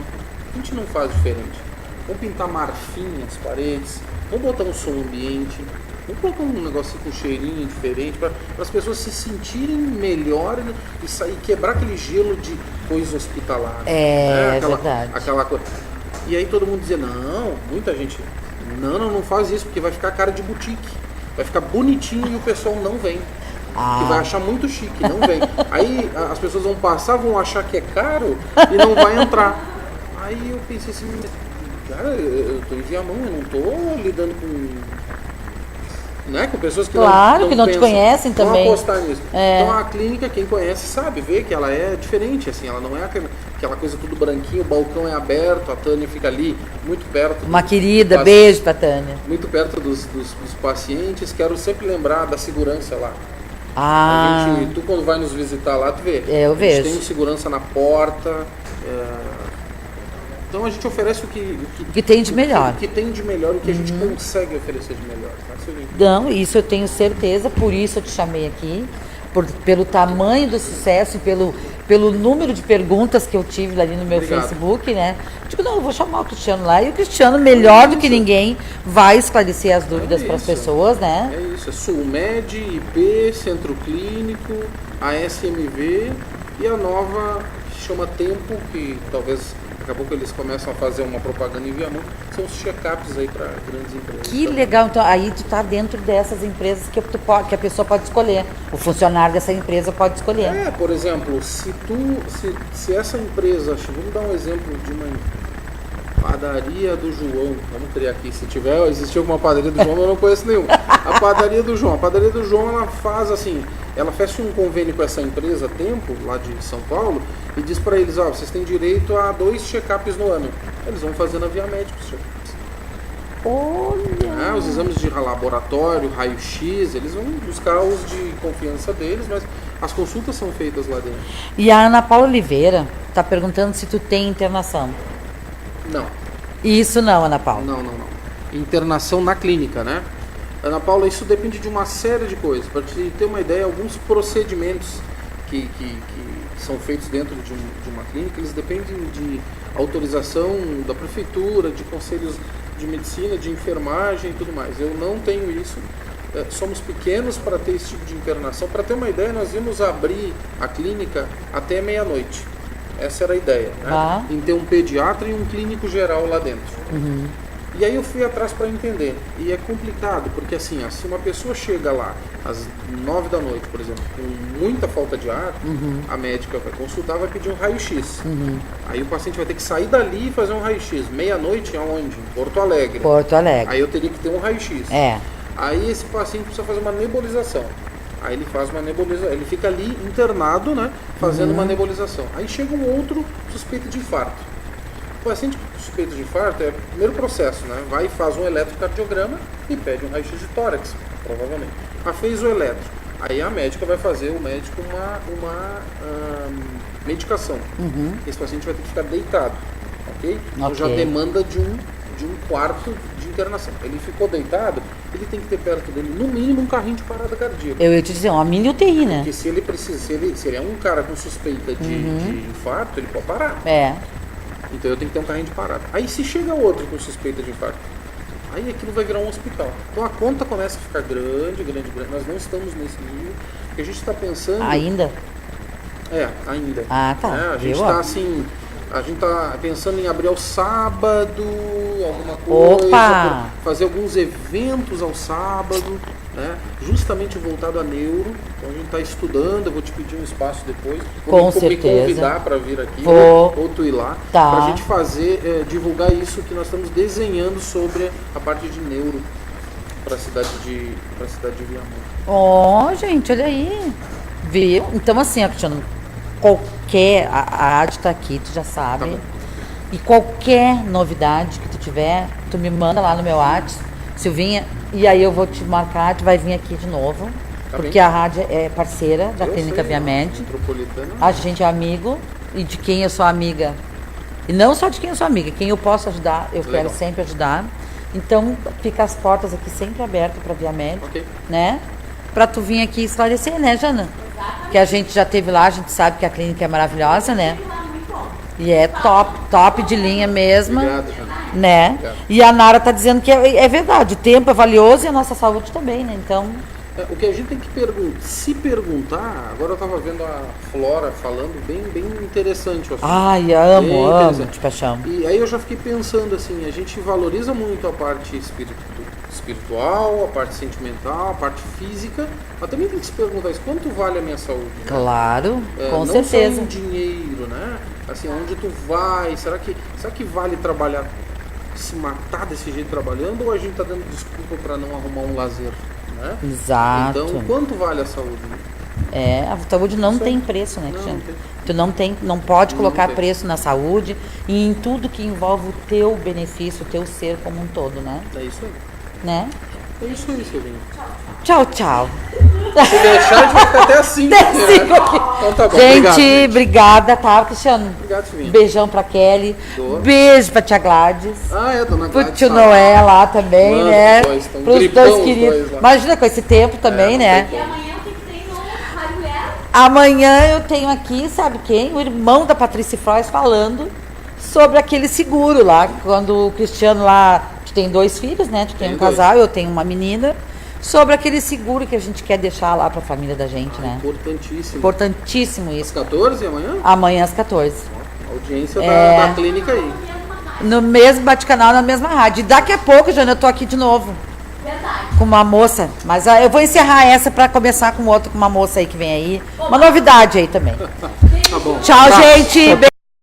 a gente não faz diferente. Vamos pintar marfim as paredes, vamos botar um som ambiente, vamos colocar um negócio com cheirinho diferente, para as pessoas se sentirem melhor e sair, quebrar aquele gelo de coisa hospitalar. Verdade. Aquela coisa. E aí todo mundo dizia, não, muita gente... Não faz isso, porque vai ficar cara de boutique. Vai ficar bonitinho e o pessoal não vem. Que vai achar muito chique, não vem. Aí as pessoas vão passar, vão achar que é caro e não vai entrar. Aí eu pensei assim, cara, eu tô em Viamão, eu não tô lidando com né? Com pessoas que Claro, que não te pensam, conhecem vão também. apostar nisso. É. Então a clínica, quem conhece sabe, vê que ela é diferente, assim, ela não é aquela coisa tudo branquinho, o balcão é aberto, a Tânia fica ali muito perto. Uma querida, das- beijo pra Tânia. Muito perto dos pacientes. Quero sempre lembrar da segurança lá. Ah, Tu quando vai nos visitar lá, tu vê. Eu A gente vejo. tem segurança na porta. Então a gente oferece o que tem de melhor. O que tem de melhor, o que a gente consegue oferecer de melhor. Tá? Isso a gente- Não, isso eu tenho certeza, por isso eu te chamei aqui, pelo tamanho do sucesso e pelo número de perguntas que eu tive ali no meu Obrigado. Facebook, né? Digo, não, eu vou chamar o Cristiano lá, e o Cristiano, melhor do que ninguém, vai esclarecer as dúvidas para as isso. pessoas, né? É isso, é Sulmed, IP, Centro Clínico, a SMV e a nova que chama Tempo, que talvez daqui a pouco eles começam a fazer uma propaganda em Viamão, são os check-ups aí para grandes empresas. Que legal, então aí tu tá dentro dessas empresas que a pessoa pode escolher, o funcionário dessa empresa pode escolher. É, por exemplo, se essa empresa, vamos dar um exemplo de uma padaria do João, vamos criar aqui, se existir alguma padaria do João, eu não conheço nenhuma. A padaria do João, ela faz assim, ela fecha um convênio com essa empresa Tempo, lá de São Paulo, e diz para eles, vocês têm direito a 2 check-ups no ano. Eles vão fazer na Via Médica os check-ups. Olha! Os exames de laboratório, raio-x, eles vão buscar os de confiança deles, mas as consultas são feitas lá dentro. E a Ana Paula Oliveira tá perguntando se tu tem internação. Não. Isso não, Ana Paula. Não. Internação na clínica, né? Ana Paula, isso depende de uma série de coisas. Para te ter uma ideia, alguns procedimentos que são feitos dentro de uma clínica, eles dependem de autorização da prefeitura, de conselhos de medicina, de enfermagem e tudo mais. Eu não tenho isso. Somos pequenos para ter esse tipo de internação. Para ter uma ideia, nós íamos abrir a clínica até meia-noite. Essa era a ideia, né? Em ter um pediatra e um clínico geral lá dentro. E aí eu fui atrás para entender. E é complicado, porque assim, se uma pessoa chega lá às 9 da noite, por exemplo, com muita falta de ar, a médica vai consultar, vai pedir um raio-x. Aí o paciente vai ter que sair dali e fazer um raio-x. Meia-noite aonde? Em Porto Alegre. Porto Alegre. Aí eu teria que ter um raio-x. Aí esse paciente precisa fazer uma nebulização. Aí ele faz uma nebulização, ele fica ali internado, né, fazendo uma nebulização. Aí chega um outro suspeito de infarto. O paciente suspeito de infarto é o primeiro processo, né? Vai e faz um eletrocardiograma e pede um raio-x de tórax, provavelmente. Mas fez o eletro. Aí a médica vai fazer, o médico, uma medicação. Esse paciente vai ter que ficar deitado, ok? Então já demanda de um quarto de internação. Ele ficou deitado, ele tem que ter perto dele, no mínimo, um carrinho de parada cardíaca. Eu ia te dizer, uma mini UTI, né? Porque se ele precisa, se ele é um cara com suspeita de infarto, ele pode parar. Então eu tenho que ter um carrinho de parada. Aí se chega outro com suspeita de infarto, aí aquilo vai virar um hospital. Então a conta começa a ficar grande. Nós não estamos nesse nível. Porque a gente está pensando... Ainda? Ainda. Tá. A gente está assim... A gente está pensando em abrir ao sábado, alguma coisa, fazer alguns eventos ao sábado, né? Justamente voltado a neuro. Então a gente está estudando, eu vou te pedir um espaço depois. Com certeza. Me convidar para vir aqui, ou tu ir lá, Tá. para a gente fazer, divulgar isso que nós estamos desenhando sobre a parte de neuro para a cidade de Viamão. Gente, olha aí. Viu? Então assim, Cristiano, a rádio tá aqui, tu já sabe. Tá bom. E qualquer novidade que tu tiver, tu me manda lá no meu WhatsApp, Silvinha, e aí eu vou te marcar, tu vai vir aqui de novo. Porque a rádio é parceira da Clínica Via Med. A gente é amigo e de quem eu sou amiga. E não só de quem eu sou amiga, quem eu posso ajudar, eu quero sempre ajudar. Então, fica as portas aqui sempre abertas para Via Med, né? Para tu vir aqui esclarecer, né, Jana? Que a gente já teve lá, a gente sabe que a clínica é maravilhosa, né? E é top de linha mesmo. Obrigado, Jana. Né? Obrigado. E a Nara tá dizendo que é verdade, o tempo é valioso e a nossa saúde também, né? Então... O que a gente tem que se perguntar, agora eu estava vendo a Flora falando, bem interessante o assunto. Ai, amo de paixão. E aí eu já fiquei pensando assim, a gente valoriza muito a parte espiritual, a parte sentimental, a parte física, mas também tem que se perguntar isso, quanto vale a minha saúde? Né? Claro, com não certeza. Não só em dinheiro, né? Assim, onde tu vai, será que vale trabalhar, se matar desse jeito trabalhando, ou a gente está dando desculpa para não arrumar um lazer? né? Exato. Então, quanto vale a saúde? A saúde não tem preço, né, Cristiano? Tu não pode colocar tem. preço na saúde e em tudo que envolve o teu benefício, o teu ser como um todo, né? É isso aí. Né? É isso aí, Silvinho. Tchau, tchau. Se deixar, a gente vai ficar até assim. Cinco aqui. Então tá bom. Gente, obrigada, tá, Cristiano? Obrigado, Silvinho. Beijão pra Kelly. Boa. Beijo pra tia Gladys. Dona Pro Gladys. tio Noé lá também, Mano, né? dois, tão Pros gripão dois os queridos. dois lá. Imagina com esse tempo também, não né? tem E amanhã o que tem no Rádio Mulher? Amanhã eu tenho aqui, sabe quem? O irmão da Patrícia Frois falando sobre aquele seguro lá. Quando o Cristiano lá, tu tem 2 filhos, né? Tu tem um Tenho casal, eu tenho uma menina. Sobre aquele seguro que a gente quer deixar lá pra família da gente, né? Importantíssimo. Importantíssimo Às isso. 14 amanhã? Amanhã às 14. A audiência da clínica aí. No mesmo bate-canal, na mesma rádio. E daqui a pouco, Jana, eu tô aqui de novo. Verdade. Com uma moça. Mas eu vou encerrar essa pra começar com outra, com uma moça aí que vem aí. Uma novidade aí também. Tá bom. Tchau, gente.